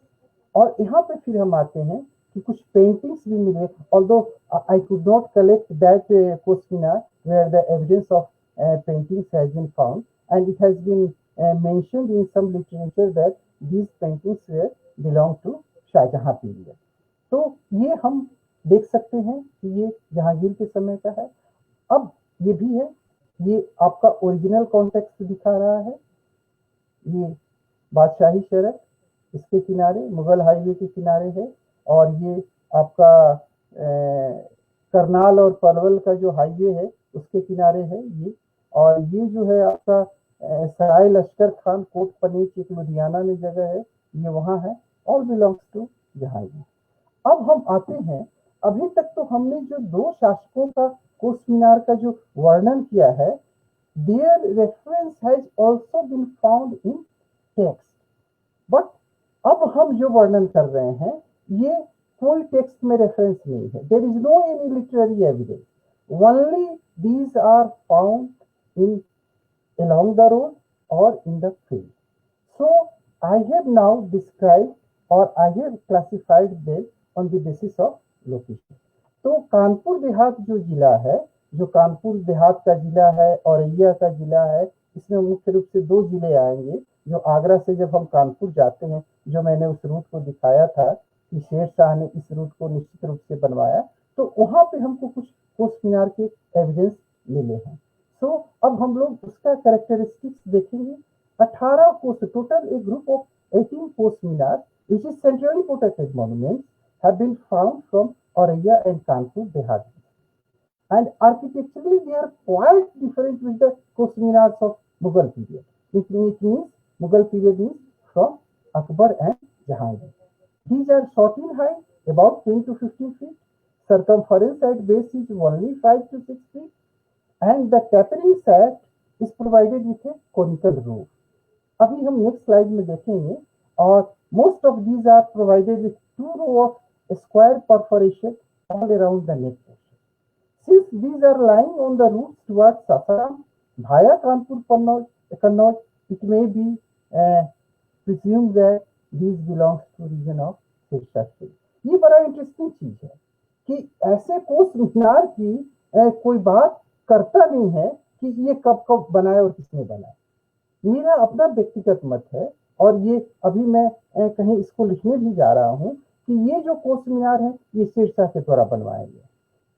और यहाँ पे फिर हम आते हैं कि कुछ पेंटिंग्स भी मिले, although I could not collect that kos minar where the evidence of paintings has been found, and it has been mentioned in some literature that these paintings were belong to Shahjahan period। तो ये हम देख सकते हैं कि ये जहांगीर के समय का है। अब ये भी है, ये आपका ओरिजिनल कॉन्टेक्स्ट दिखा रहा है, ये बादशाही सड़क इसके किनारे मुगल हाईवे के किनारे है, और ये आपका करनाल और पलवल का जो हाईवे है उसके किनारे है ये। और ये जो है आपका सराय लश्कर खान कोट पनीच एक लुधियाना में जगह है, ये वहाँ है, ऑल बिलोंग्स टू जहांगीर। अब हम आते हैं, अभी तक तो हमने जो दो शासकों का कोस मीनार का जो वर्णन किया है, there reference has also been found in text, but अब हम जो वर्णन कर रहे हैं ये कोई टेक्स्ट में रेफरेंस नहीं है। There is no any literary evidence, only these are found in along the road or in the field. So I have now described or I have classified them on the basis of location. तो कानपुर देहात जो जिला है, जो कानपुर देहात का जिला है, औरैया का जिला है, इसमें मुख्य रूप से दो जिले आएंगे। जो आगरा से जब हम कानपुर जाते हैं, जो मैंने उस रूट को दिखाया था कि शेर शाह ने इस रूट को निश्चित रूप से बनवाया, तो वहां पे हमको कुछ कोस मीनार के एविडेंस मिले हैं। तो अब हम लोग उसका कैरेक्टरिस्टिक्स देखेंगे। 18 kos, total a group of 18 kos minar which is centrally protected monuments have been found from Auraiya and Kanpur Dehat, and architecturally they are quite different with the kos minars of Mughal period, which means Mughal period is from Akbar and Jahangir. These are short in height, about 10 to 15 feet. Circumference at base is only 5 to 6 feet. And the tapering shaft is provided with a conical roof. अभी हम next slide में देखेंगे, और most of these are provided with 2 rows of square perforation all around the neck portion. Since these are lying on the routes towards Sasaram via Kanpur Kannauj, it may be presumed that these belongs to region of Sirsa state. ये बड़ा interesting चीज है कि ऐसे कोस मीनार की कोई बात करता नहीं है कि ये कब कब बनाया और किसने बनाया। मेरा अपना व्यक्तिगत मत है, और ये अभी मैं कहीं इसको लिखने भी जा रहा हूँ कि ये जो कोस मीनार है ये शेरशाह के द्वारा बनवाया गया,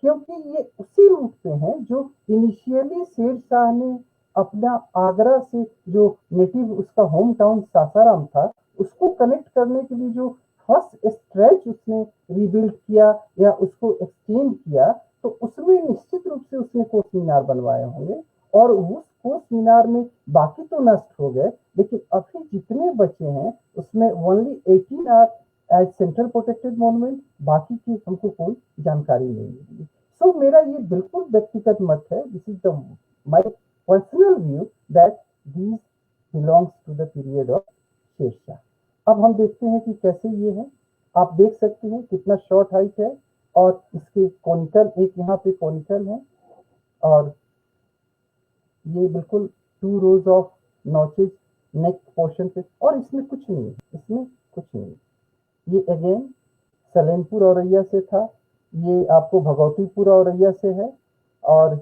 क्योंकि ये उसी रूट पे हैं जो इनिशियली शेरशाह ने अपना आगरा से जो नेटिव उसका होम टाउन सासाराम था उसको कनेक्ट करने के लिए जो फर्स्ट स्ट्रेच उसने रिबिल्ड किया या उसको एक्सटेंड किया, तो उसमें निश्चित रूप से उसने कोस मीनार बनवाए होंगे। और उस कोस मीनार में बाकी तो नष्ट हो गए, लेकिन अभी जितने बचे हैं उसमें only 18 are as central protected monument, बाकी की हमको कोई जानकारी नहीं मिली। सो मेरा ये बिल्कुल व्यक्तिगत मत है, this is the my personal view that these belongs to the period of Sher Shah. अब हम देखते हैं कि कैसे ये है। आप देख सकते हैं कितना शॉर्ट हाइट है, और इसके कॉनिकल, एक यहाँ पे कॉनिकल है, और ये बिल्कुल 2 rows of notches neck portion पे, और इसमें कुछ नहीं है, इसमें कुछ नहीं। ये अगेन सलेमपुर औरैया से था, ये आपको भगवतीपुर औरैया से है, और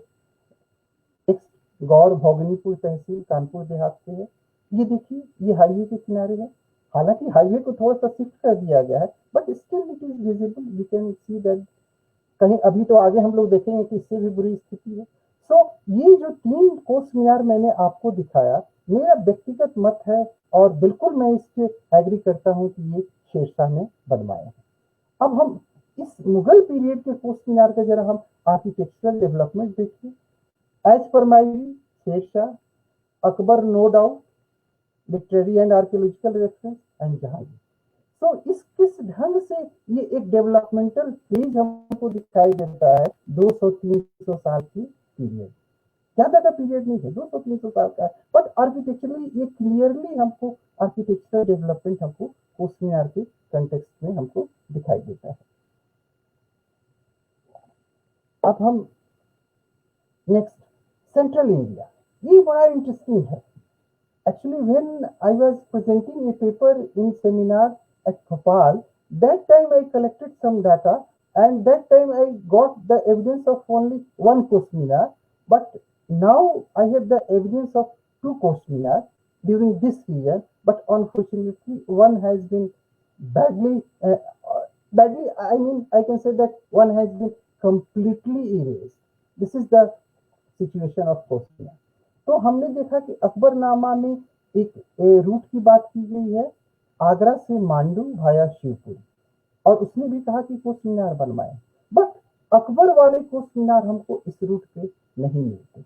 एक गौर भोगनीपुर तहसील कानपुर देहात से है। ये देखिए ये हाईवे के किनारे है, हालांकि हाईवे को थोड़ा सा शिफ्ट कर दिया गया है, but still it is visible, you can see that. कहीं अभी तो आगे हम लोग देखेंगे कि इससे भी बुरी स्थिति है। सो ये जो 3 कोस मीनार मैंने आपको दिखाया, मेरा व्यक्तिगत मत है और बिल्कुल मैं इससे एग्री करता हूँ कि ये शेरशाह ने बनवाए हैं। अब हम इस मुगल पीरियड के कुतुब मीनार का जरा हम आर्किटेक्चरल डेवलपमेंट देखिए। As per my Sher Shah, Akbar no doubt, literary and archaeological reference and Jahangir. तो इस किस ढंग से ये एक डेवलपमेंटल फेज हमको दिखाई देता है 200-300 साल की पीरियड, ज्यादा का पीरियड नहीं है, 200-300 साल का है, बट आर्किटेक्चरली ये क्लियरली हमको आर्किटेक्चरल डेवलपमेंट हमको कुतुब मीनार के कंटेक्स्ट में हमको दिखाई देता है। अब हम नेक्स्ट सेंट्रल इंडिया, ये बड़ा इंटरेस्टिंग है। Actually, when I was presenting a paper in seminar at Bhopal, that time I collected some data, and that time I got the evidence of only one Kutub Minar. But now I have the evidence of two Kutub Minar during this period. But unfortunately, one has been badly, I mean, I can say that one has been completely erased. This is the situation of Kutub Minar. तो हमने देखा कि अकबरनामा में एक root की बात की गई है, आगरा से मांडू भाया शिवपुरी, और उसने भी कहा कि कुतुब मीनार बनवाए, बट अकबर वाले कुतुब मीनार हमको इस रूट पे नहीं मिलते।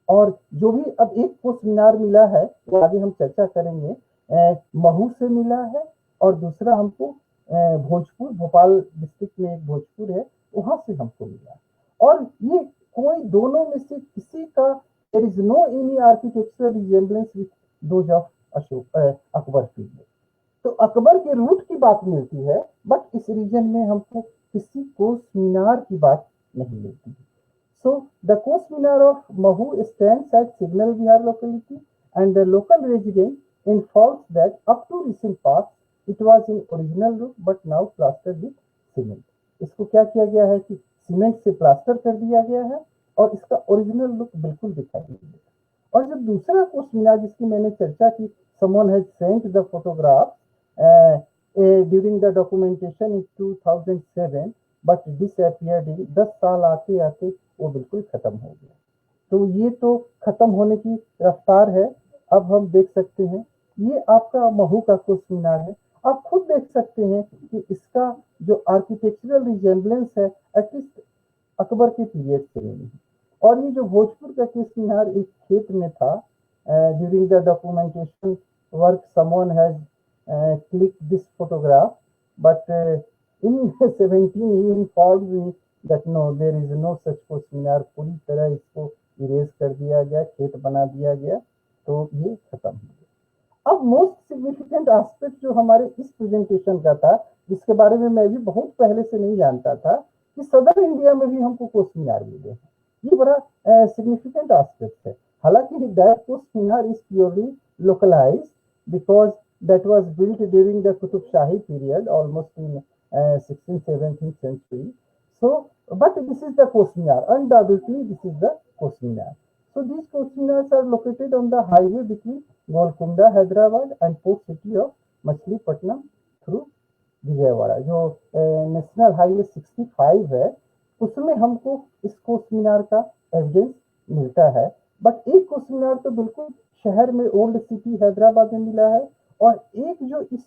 और जो भी अब एक कुतुब मीनार मिला है वो आगे हम चर्चा करेंगे, महू से मिला है, और दूसरा हमको भोजपुर, भोपाल डिस्ट्रिक्ट में एक भोजपुर है, वहां से हमको मिला। और ये कोई दोनों में से किसी का there is no any architectural resemblance with those of Akbar period. तो अकबर के रूट की बात मिलती है, बट इस रीजन में हमको किसी कुतुब मीनार की बात नहीं मिलती है। So the Kutub Minar of Mahu stands at Signal Vihar locality, and the local resident informs that up to recent past it was in original look but now plastered with cement. इसको क्या किया गया है कि cement से plaster कर दिया गया है और इसका ओरिजिनल लुक बिल्कुल दिखाई नहीं देता। और जब दूसरा कुतुब मीनार जिसकी मैंने चर्चा की, someone has sent the photograph during the documentation in 2007 but disappeared in 10 साल आते आते वो बिल्कुल खत्म हो गया। तो ये तो खत्म होने की रफ्तार है। अब हम देख सकते हैं ये आपका महू का कुतुब मीनार है। आप खुद देख सकते हैं कि इसका जो आर्किटेक्चरल रिजेम्बलेंस है एटलीस्ट अकबर के पीरियड से नहीं। और ये जो भोजपुर का कुतुब मीनार एक खेत में था, during the documentation work someone has click this photograph, but in 17 he informed me that no there is no such Qutub Minar. पूरी तरह इसको इरेज कर दिया गया, खेत बना दिया गया, तो ये खत्म हो गया। अब मोस्ट सिग्निफिकेंट एस्पेक्ट जो हमारे इस प्रेजेंटेशन का था, जिसके बारे में मैं भी बहुत पहले से नहीं जानता था, कि सदर इंडिया में भी हमको कुतुब मीनार मिले हैं। ये बड़ा सिग्निफिकेंट एस्पेक्ट है। हालांकि that Qutub Minar is purely localized because that was built during the Qutub Shahi period almost in 16th-17th century. So but this is the Kutub Minar, undoubtedly this is the Kutub Minar. So these Kutub Minars are located on the highway between Golconda, Hyderabad and port city of Machilipatnam through Vijayawada. जो national highway 65 है उसमें हमको इस कुतुब मीनार का evidence मिलता है। But एक कुतुब मीनार तो बिल्कुल शहर में ओल्ड सिटी हैदराबाद में मिला है, और एक जो इस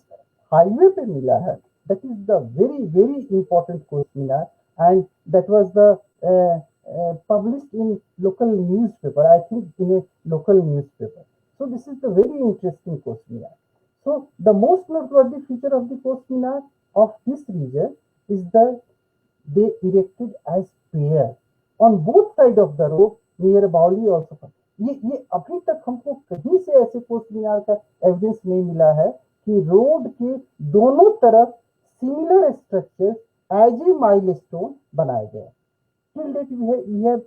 हाईवे पे मिला है that is the very very important Qutub Minar, and that was the published in local newspaper, I think in a local newspaper. So this is the very interesting Kutub Minar. So the most noteworthy feature of the Kutub Minar of this region is that they erected as pair on both sides of the road near Bauli also. ये अभी तक हमको कहीं से ऐसे कुतुब मीनार का evidence नहीं मिला है कि रोड के दोनों तरफ similar structure as a milestone बनाए गए। Till date we have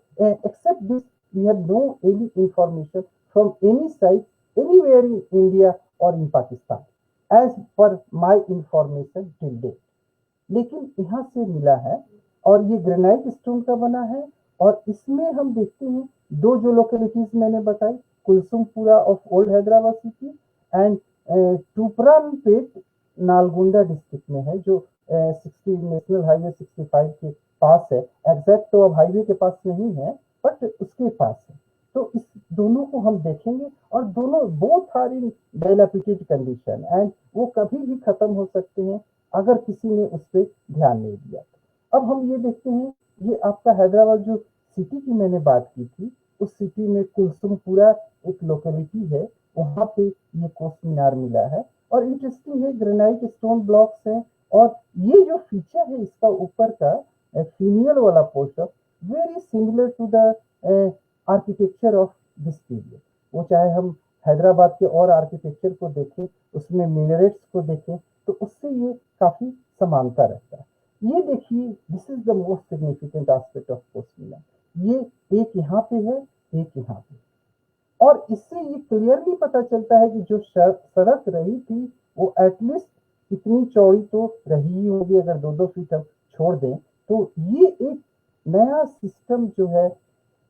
except this we have no any information from any site anywhere in India or in Pakistan as per my information till date. लेकिन यहाँ से मिला है और ये granite stone का बना है, और इसमें हम देखते हैं दो जो लोकेलिटीज मैंने बताई, Kulsumpura of old Hyderabad city and Toopranpet Nalgonda district में है, जो 60 नेशनल हाईवे 65 के पास है। एग्जैक्ट तो अब हाईवे के पास नहीं है बट उसके पास है। तो इस दोनों को हम देखेंगे और दोनों both are in dilapidated condition and वो कभी भी खत्म हो सकते हैं अगर किसी ने उस पर ध्यान नहीं दिया। अब हम ये देखते हैं, ये आपका हैदराबाद जो सिटी की मैंने बात की थी, उस सिटी में कुलसुमपुरा एक लोकेलिटी है, वहां पे ये कोस मीनार मिला है। और इंटरेस्टिंग है, ग्रेनाइट स्टोन ब्लॉक्स हैं और ये जो फीचर है इसका ऊपर का फीनियल वाला portion very similar to the architecture of this period. वो चाहे हम हैदराबाद के और आर्किटेक्चर को देखें, उसमें मिनरेट्स को देखें, तो उससे ये काफी समानता रहता है। ये देखिए, this is the most significant aspect of kos minar. ये एक यहाँ पे है, एक यहाँ पे, और इससे ये क्लियरली पता चलता है कि जो सड़क रही थी वो एटलीस्ट इतनी चौड़ी तो रही ही होगी, अगर 2-2 फीट हम छोड़ दें। तो ये एक नया सिस्टम जो है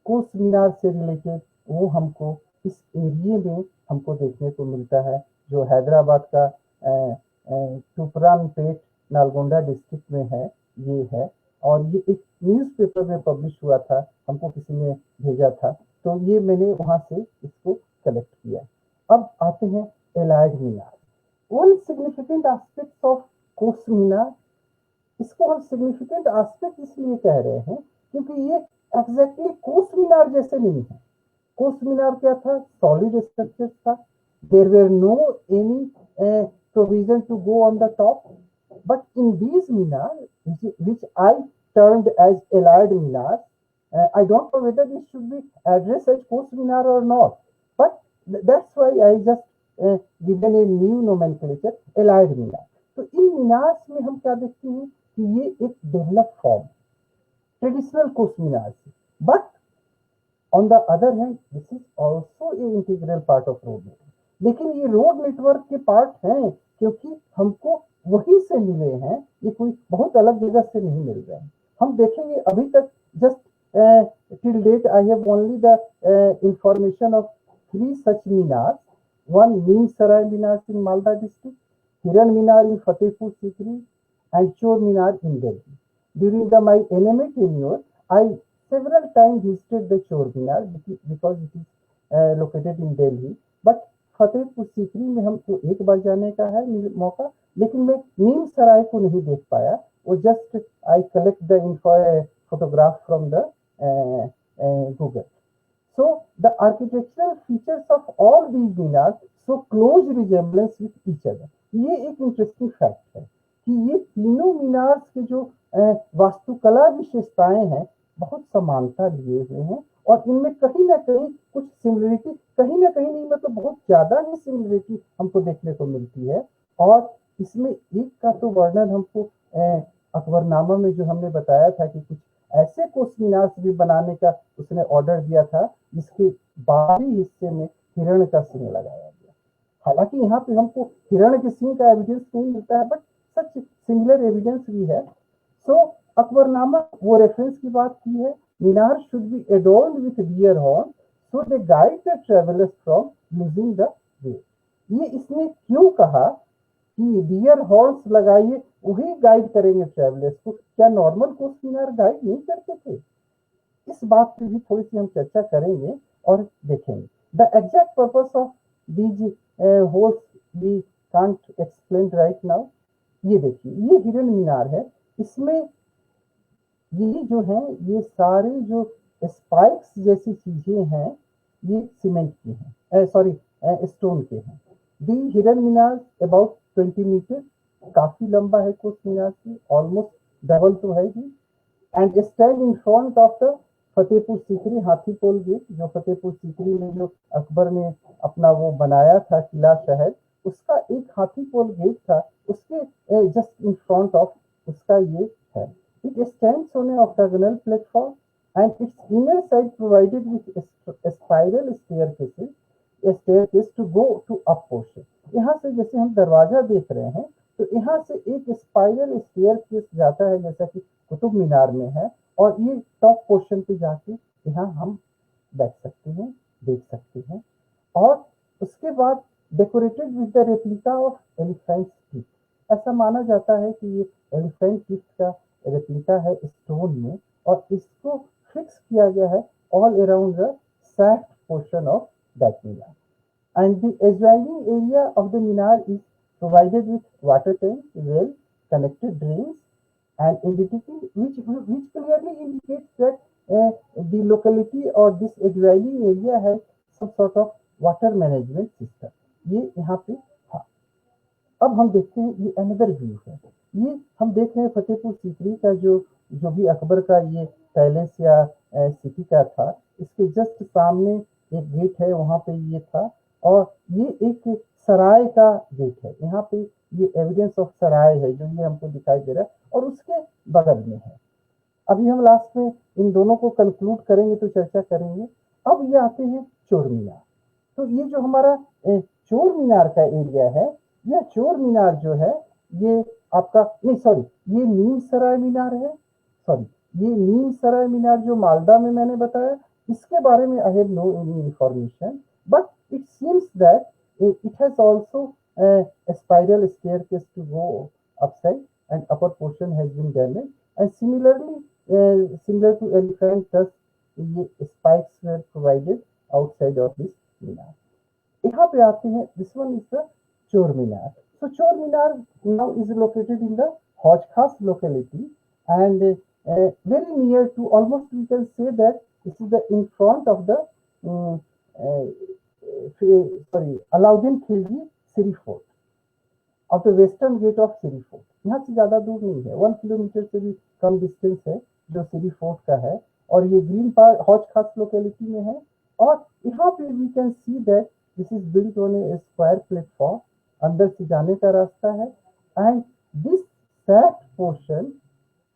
कोस मीनार से रिलेटेड, वो हमको इस एरिया में हमको देखने को मिलता है, जो हैदराबाद का तूप्रानपेट नालगोंडा डिस्ट्रिक्ट में है, ये है। और ये एक न्यूज़पेपर में पब्लिश हुआ था, हमको किसी ने भेजा था, तो ये मैंने वहां से इसको कलेक्ट किया। अब आते हैं allied minar, one significant aspect of kos minar. इसको हम सिग्निफिकेंट एस्पेक्ट इसलिए कह रहे हैं क्योंकि ये एग्जैक्टली कोस मीनार जैसे नहीं है। कोस मीनार क्या था? सॉलिड स्ट्रक्चर था, there were no any provision to go on the top, but in these minar which I termed as allied minar, I don't know whether this should be addressed as coast minar or not, but that's why I just given a new nomenclature, allied minar. तो इन minars में हम क्या देखते हैं कि ये एक develop form traditional coast मीनार से, but on the other hand this is also a integral part of road network. लेकिन ये रोड नेटवर्क के पार्ट हैं क्योंकि हमको वहीं से मिले हैं, ये कोई बहुत अलग जगह से नहीं मिल रहे हैं। हम देखेंगे अभी तक just till date I have only the information of 3 such minar, one Neem Sarai Minar in Malda district, Hiran Minar in Fatehpur Sikri and Chor Minar in Delhi. During the my NMA tenure, I several times visited the Chor Minar because it is located in Delhi, but Fatehpur Sikri में हमको एक बार जाने का है मौका, लेकिन मैं नीम सराय को नहीं देख पाया। वो just I collect the photograph from the Google. So the architectural features of all these Minar so close resemblance with each other. ये एक इंटरेस्टिंग फैक्ट है कि ये तीनों मीनार के जो वास्तुकला विशेषताएं हैं बहुत समानता लिए हुए हैं, और इनमें कहीं ना कहीं कुछ सिमिलरिटी, कहीं ना कहीं नहीं मतलब बहुत ज्यादा ही सिमिलरिटी हमको देखने को मिलती है। और इसमें एक का तो वर्णन हमको अकबरनामा में जो हमने बताया था कि कुछ ऐसे कोस्ट मीनार भी बनाने का उसने ऑर्डर दिया था जिसके बाहरी हिस्से में हिरण का सिंह लगाया गया। हालांकि यहाँ पे हमको हिरण के सिंह का एविडेंस नहीं मिलता है, बट सच सिमिलर एविडेंस भी है। सो अकबरनामा वो रेफरेंस की बात की है, minar should be adorned with deer horn so they guide the travelers from losing the way। ये इसने क्यों कहा कि डियर हॉर्न्स लगाइए, वही गाइड करेंगे ट्रेवलर्स को? क्या नॉर्मल कोस्ट मीनार गाइड नहीं करते थे? इस बात पे भी थोड़ी सी हम चर्चा करेंगे और देखेंगे। The exact purpose of these holes we can't explain right now. ये देखिए, ये हिरन मीनार है, इसमें ये जो है ये सारे जो स्पाइक्स जैसी चीजें हैं ये सीमेंट की हैं, सॉरी स्टोन के हैं। दी हिरन मीनार अबाउट 20 मीटर, काफी लंबा है कोस्ट मीनार से, ऑलमोस्ट डबल तो है ही। And stand in front of the Fatehpur Sikri Hathi Pol gate, जो फतेहपुर सीकरी में जो अकबर ने अपना वो बनाया था किला शहर, उसका एक हाथी पोल गेट था, उसके जस्ट इन फ्रंट ऑफ उसका ये है। It stands on an octagonal platform and its inner side provided with a spiral staircase to go to up portion। यहाँ से जैसे हम दरवाजा देख रहे हैं तो यहाँ से एक स्पाइरल स्टेयरकेस जाता है जैसा कि कुतुब मीनार में है, और ये टॉप पोर्शन पे जाके यहाँ हम बैठ सकते हैं, देख सकते हैं। और उसके बाद decorated with the replica of elephant teeth. ऐसा माना जाता है कि ये एलिफेंट टीथ का रेप्लिका है स्टोन में, और इसको फिक्स किया गया है all around the shaft portion of that minar. And the adjoining area of the minar is provided with water tanks, well connected drains, and indicating which clearly indicates that the locality or this adjoining area has some sort of water management system. ये यहाँ पे था। अब हम देखते हैं ये another view है। ये हम देख रहे हैं फतेहपुर सीकरी का जो भी अकबर का ये पैलेस या सिटी का था, इसके जस्ट सामने एक गेट है, वहां पे ये था, और ये एक सराय का गेट है। यहाँ पे ये एविडेंस ऑफ सराय है जो ये हमको दिखाई दे रहा है, और उसके बगल में है। अभी हम लास्ट में इन दोनों को कंक्लूड करेंगे तो चर्चा करेंगे। अब ये आते हैं चोर मीनार। तो ये जो हमारा चोर मीनार का एरिया है, यह चोर मीनार जो है ये आपका ये नीम सराय मीनार है। ये नीम सराय मीनार जो मालदा में मैंने बताया, इसके बारे में I have no any information, but it seems that it has also a spiral staircase to go upside, and upper portion has been damaged, and similarly similar to elephant tusk, spikes were provided outside of this minar. यहाँ पे आते हैं, this one is the Chor Minar. So Chor Minar now is located in the Hauj Khas locality, and very near to, almost we can say that this is the in front of the Alauddin Khilji Siri Fort, of the western gate of Siri Fort. यहाँ से ज्यादा दूर नहीं है, 1 kilometre से भी कम distance है जो सिरी फोर्ट का है, और ये ग्रीन पार्क हौज खास लोकेलिटी में है। और यहाँ पे we can see that this is built on a square platform, अंदर से जाने का रास्ता है, and this sacked portion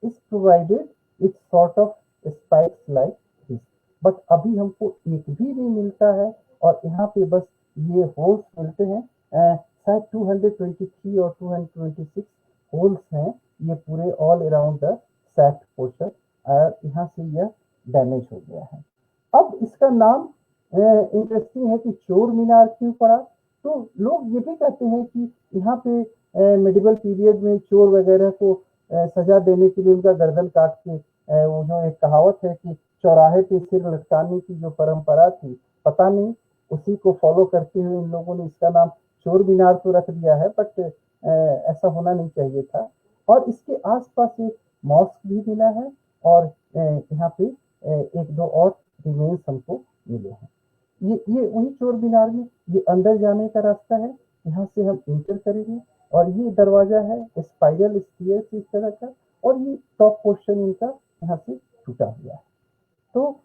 is provided with sort of spikes like this, but अभी हमको एक भी नहीं मिलता है, और यहाँ पे बस ये होल्स मिलते हैं, शायद 223 और 226 होल्स हैं ये पूरे all around the sacked portion, यहाँ से यह डैमेज हो गया है। अब इसका नाम इंटरेस्टिंग है कि चोर मीनार क्यों पड़ा। तो लोग ये भी कहते हैं कि यहाँ पे मेडिवल पीरियड में चोर वगैरह को सजा देने के लिए उनका गर्दन काट के, वो जो एक कहावत है कि चौराहे पे सिर लटकाने की जो परंपरा थी, पता नहीं उसी को फॉलो करते हुए इन लोगों ने इसका नाम चोर मीनार तो रख दिया है, बट ऐसा होना नहीं चाहिए था। और इसके आसपास एक मॉस्क भी मिला है, और यहाँ पे एक दो और रिमेन्स हमको मिले हैं। ये वही चोर मीनार में ये अंदर जाने का रास्ता है, यहाँ से हम इंटर करेंगे, और ये दरवाजा है स्पाइरल स्टेयर्स इस तरह का, और ये टॉप पोर्शन इनका यहाँ से टूटा हुआ है। तो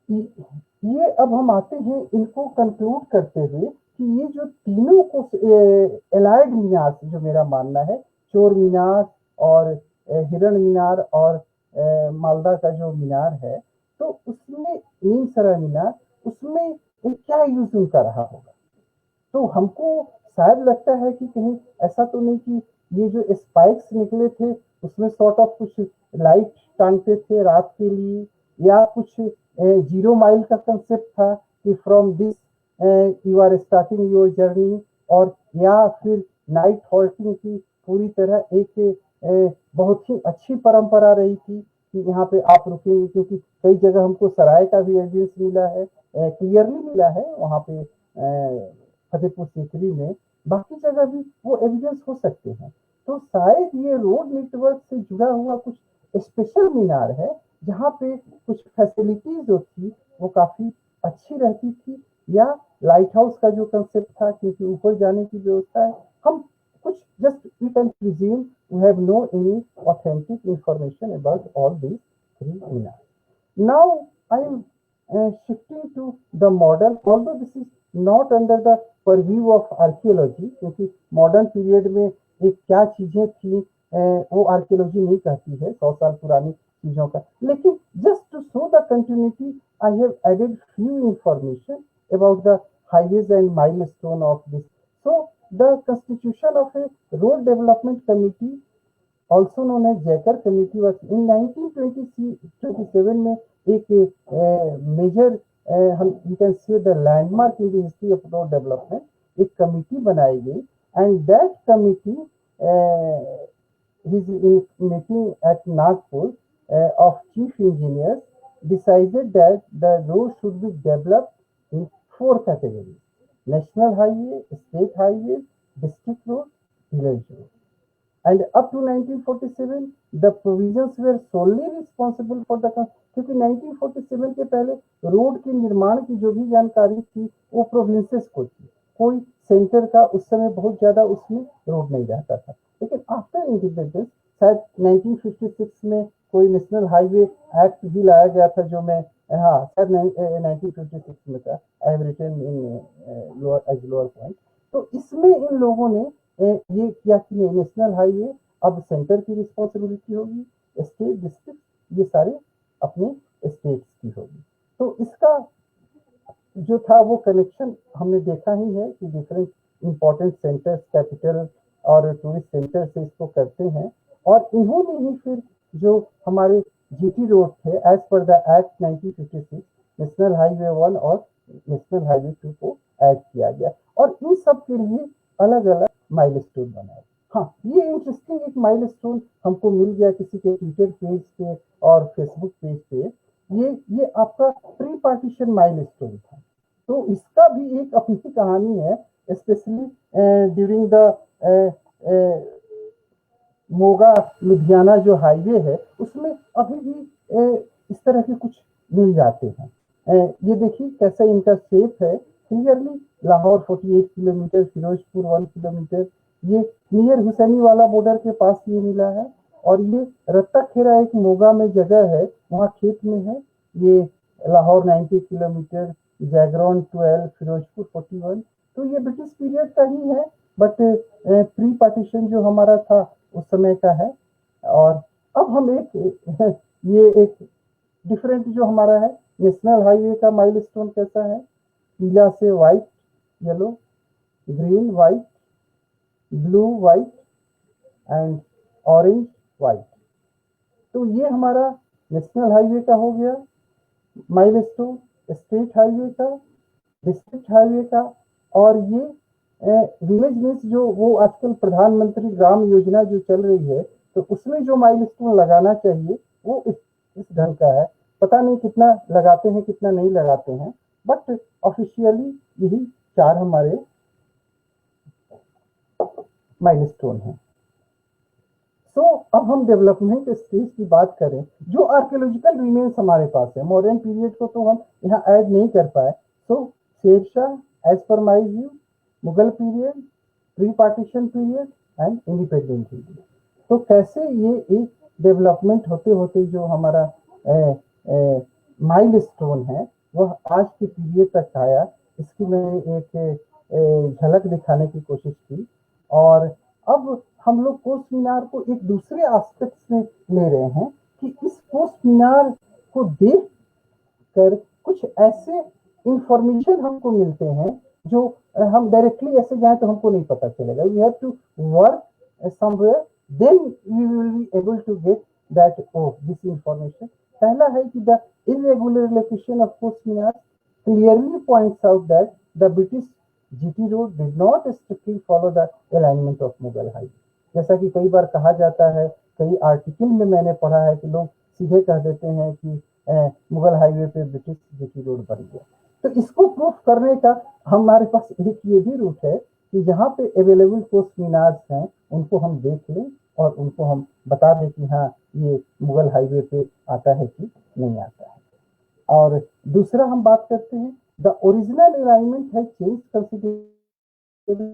ये अब हम आते हैं इनको कंक्लूड करते हुए कि ये जो तीनों को एलाइड मीनार जो मेरा मानना है, चोर मीनार और हिरण मीनार और मालदा का जो मीनार है, तो उसमें नीम सराय मीनार, उसमें क्या यूज उनका रहा होगा। तो हमको शायद लगता है कि कहीं ऐसा तो नहीं कि ये जो स्पाइक्स निकले थे उसमें सॉर्ट ऑफ कुछ लाइट टांगते थे रात के लिए, या कुछ 0 माइल का कंसेप्ट था कि from this you are starting your journey, और या फिर नाइट हॉल्टिंग की पूरी तरह एक बहुत ही अच्छी परंपरा रही थी कि यहाँ पे आप रुकेंगे, क्योंकि कई जगह हमको सराय का भी एविडेंस मिला है, क्लियरली मिला है वहाँ पे फतेहपुर सीकरी में, बाकी जगह भी वो एविडेंस हो सकते हैं। तो शायद ये रोड नेटवर्क से जुड़ा हुआ कुछ स्पेशल मीनार है, जहाँ पे कुछ फैसिलिटीज जो थी वो काफी अच्छी रहती थी, या लाइट हाउस का जो कंसेप्ट था, क्योंकि ऊपर जाने की व्यवस्था है। हम कुछ just we can presume, we have no any authentic information about all these 3 minar. Now I am shifting to the modern, although this is not under the purview of archaeology, क्योंकि मॉडर्न पीरियड में एक क्या चीजें थी वो archaeology नहीं कहती है 100 साल पुरानी चीजों का, लेकिन just to show the continuity I have added few information about the highways and milestone of this. So the constitution of a road development committee, also known as Jayakar committee, was in 1927 में एक major um you can say the landmark in the history of road development, एक committee बनाई गई, and that committee his meeting at Nagpur of chief engineers decided that the road should be developed in 4 categories: national highway, state highway, district road, village road. And up to 1947, the provisions were solely responsible for the, क्योंकि 1947 के पहले road के निर्माण की जो भी जानकारी थी वो प्रोविंसेस को थी, कोई सेंटर का उस समय बहुत ज्यादा उसमें रोड नहीं रहता था। लेकिन आफ्टर इंडिपेंडेंस शायद 1956 में कोई नेशनल हाईवे एक्ट भी लाया गया था, जो मैं शायद 1956 में था, I have written in lower point. तो इसमें इन लोगों ने ये किया कि नेशनल हाईवे अब सेंटर की रिस्पॉन्सिबिलिटी होगी, स्टेट डिस्ट्रिक्ट ये सारे अपने स्टेट्स की होगी। तो इसका जो था वो कनेक्शन हमने देखा ही है कि डिफरेंट इंपॉर्टेंट सेंटर्स, कैपिटल और टूरिस्ट सेंटर से इसको करते हैं। और इन्होंने ही फिर जो हमारे जीटी रोड थे as per the act 1956 national highway 1 और नेशनल हाईवे 2 को ऐड किया गया, और इन सब के लिए अलग अलग माइलस्टोन बनाए। हाँ, ये इंटरेस्टिंग एक माइलस्टोन हमको मिल गया किसी के ट्विटर पेज पे और फेसबुक पेज पे, ये आपका प्री पार्टीशन माइलस्टोन था। तो इसका भी एक अपनी कहानी है, specially during the Moga Ludhiana जो हाईवे है उसमें अभी भी इस तरह के कुछ मिल जाते हैं। ये देखिए कैसा इनका शेप है, clearly Lahore 48 kilometer, Ferozepur 1 kilometer, ये नियर हुसैनी वाला बॉर्डर के पास ये मिला है। और ये रत्ता खेरा एक मोगा में जगह है, वहाँ खेत में है। ये लाहौर 90 किलोमीटर, जैगरॉन 12, फिरोजपुर 41। तो ये ब्रिटिश पीरियड का ही है, बट प्री पार्टीशन जो हमारा था उस समय का है। और अब हम ये एक डिफरेंट जो हमारा है नेशनल हाईवे का माइलस्टोन कैसा है, पीला से white, yellow, green, white, blue, white and orange, white. तो ये हमारा नेशनल हाईवे का हो गया माइलस्टोन, स्टेट हाईवे का, डिस्ट्रिक्ट हाईवे का। और ये विलेज मीन्स जो वो आजकल प्रधानमंत्री ग्राम योजना जो चल रही है, तो उसमें जो माइलस्टोन लगाना चाहिए वो इस ढंग का है। पता नहीं कितना लगाते हैं कितना नहीं लगाते हैं, बट ऑफिशियली यही 4 हमारे माइलस्टोन हैं। सो अब हम डेवलपमेंट स्टेज की बात करें, जो आर्कियोलॉजिकल रिमेन्स हमारे पास है, मॉडर्न पीरियड को तो हम यहाँ ऐड नहीं कर पाए। सो Sher Shah as per my view, Mughal period, pre partition period and independent period. तो कैसे ये एक डेवलपमेंट होते होते जो हमारा माइलस्टोन है वह आज के पीरियड तक आया, इसकी मैंने एक झलक दिखाने की कोशिश की। और अब हम लोग कोस मीनार को एक दूसरे एस्पेक्ट में ले रहे हैं कि इस कोस मीनार को देख कर कुछ ऐसे इंफॉर्मेशन हमको मिलते हैं जो हम डायरेक्टली ऐसे जाए तो हमको नहीं पता चलेगा। We have to work somewhere, then we will be able to get that this information. पहला है कि the irregular location of kos minar clearly points out that the British GT road did not strictly follow the alignment of Mughal highway. जैसा कि कई बार कहा जाता है, कई आर्टिकल में मैंने पढ़ा है कि लोग सीधे कह देते हैं कि मुगल हाईवे पे ब्रिटिश जीटी रोड बन गया। तो इसको प्रूफ करने का हमारे पास एक ये भी रूट है कि जहाँ पे अवेलेबल कोस मीनार्स हैं उनको हम देख लें और उनको हम बता दें कि हाँ ये मुगल हाईवे पे आता है कि नहीं आता है। और दूसरा हम बात करते हैं, द ओरिजिनल अलाइनमेंट है change considerably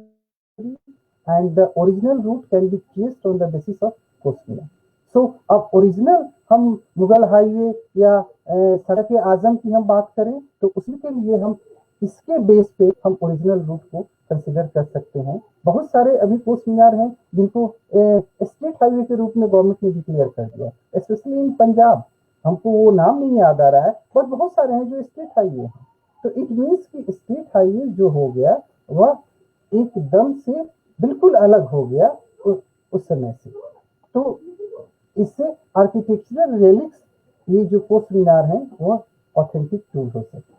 and the original route can be traced on the basis of kos minar. So अब ओरिजिनल हम मुगल हाईवे या सड़क आजम की हम बात करें तो उसी के लिए हम इसके बेस पे हम ओरिजिनल रूट को कंसिडर कर सकते हैं। बहुत सारे अभी कोस मीनार हैं जिनको स्टेट हाईवे के रूप में गवर्नमेंट ने डिक्लेयर कर दिया, स्पेशली इन पंजाब। हमको वो नाम नहीं याद आ रहा है, बट बहुत सारे हैं जो स्टेट हाईवे हैं। तो इट मीन्स कि स्टेट हाईवे जो हो गया वह एकदम से बिल्कुल अलग हो गया उस समय से। तो इससे आर्किटेक्चरल रेलिक्स ये जो कोस मीनार हैं वह ऑथेंटिक प्रूव हो सके।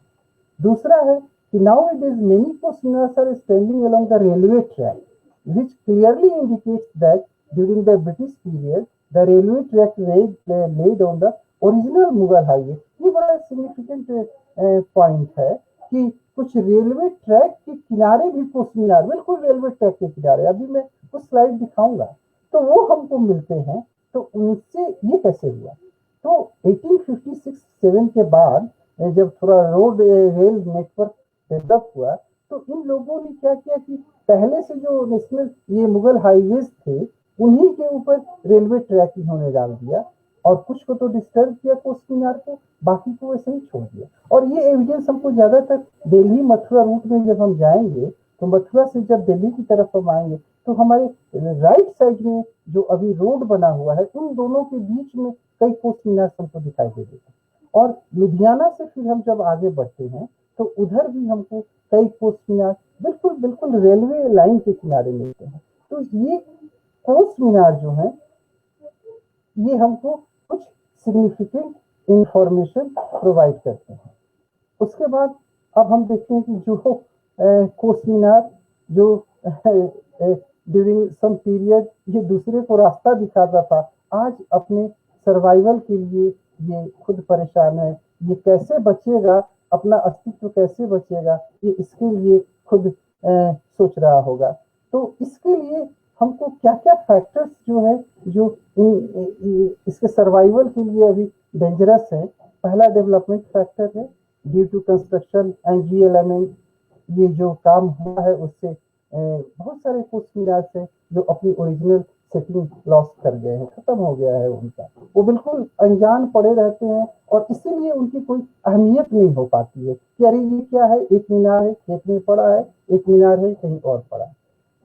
दूसरा है कि now it is many kos minars are standing along the railway track which clearly indicates that during the British period the railway track laid on the original Mughal highway। ये बड़ा सिग्निफिकेंट पॉइंट है कि कुछ रेलवे ट्रैक के किनारे भी कुछ मीनार, बिल्कुल रेलवे ट्रैक के किनारे, अभी मैं कुछ स्लाइड दिखाऊंगा, तो वो हमको मिलते हैं। तो उनसे ये कैसे हुआ? तो 1856-7 के बाद जब थोड़ा रोड रेल नेटवर्क डेवलप हुआ, तो इन लोगों ने क्या किया कि पहले से जो नेशनल ये मुगल हाईवेज थे, उन्हीं के ऊपर रेलवे ट्रैक इन्होंने डाल दिया, और कुछ को तो डिस्टर्ब किया कोस मीनार को, बाकी को वैसे ही छोड़ दिया। और ये एविडेंस हमको ज्यादातर दिल्ली मथुरा रूट में जब हम जाएंगे, तो मथुरा से जब दिल्ली की तरफ हम आएंगे, तो हमारे राइट साइड में जो अभी रोड बना हुआ है, उन दोनों के बीच में कई कोस मीनार हमको दिखाई दे देते हैं। और लुधियाना से फिर हम जब आगे बढ़ते हैं, तो उधर भी हमको कई कोस मीनार बिल्कुल बिल्कुल रेलवे लाइन के किनारे मिलते हैं। तो ये कोस मीनार जो है, ये हमको कुछ सिग्निफिकेंट इंफॉर्मेशन प्रोवाइड करते हैं। उसके बाद अब हम देखते हैं कि जो कोस मीनार जो ड्यूरिंग सम पीरियड ये दूसरे को रास्ता दिखाता था, आज अपने सर्वाइवल के लिए ये खुद परेशान है। ये कैसे बचेगा, अपना अस्तित्व कैसे बचेगा, ये इसके लिए खुद सोच रहा होगा। तो इसके लिए हमको क्या क्या फैक्टर्स जो है, जो इसके सर्वाइवल के लिए अभी डेंजरस है। पहला डेवलपमेंट फैक्टर है, due to construction and realignment. ये जो काम हुआ है उससे बहुत सारे कोस मीनार है जो अपनी ओरिजिनल सेटिंग लॉस कर गए हैं, खत्म हो गया है उनका, वो बिल्कुल अनजान पड़े रहते हैं, और इसीलिए उनकी कोई अहमियत नहीं हो पाती है कि अरे ये क्या है, एक मीनार है खेत में पड़ा है, एक मीनार है कहीं और पड़ा है।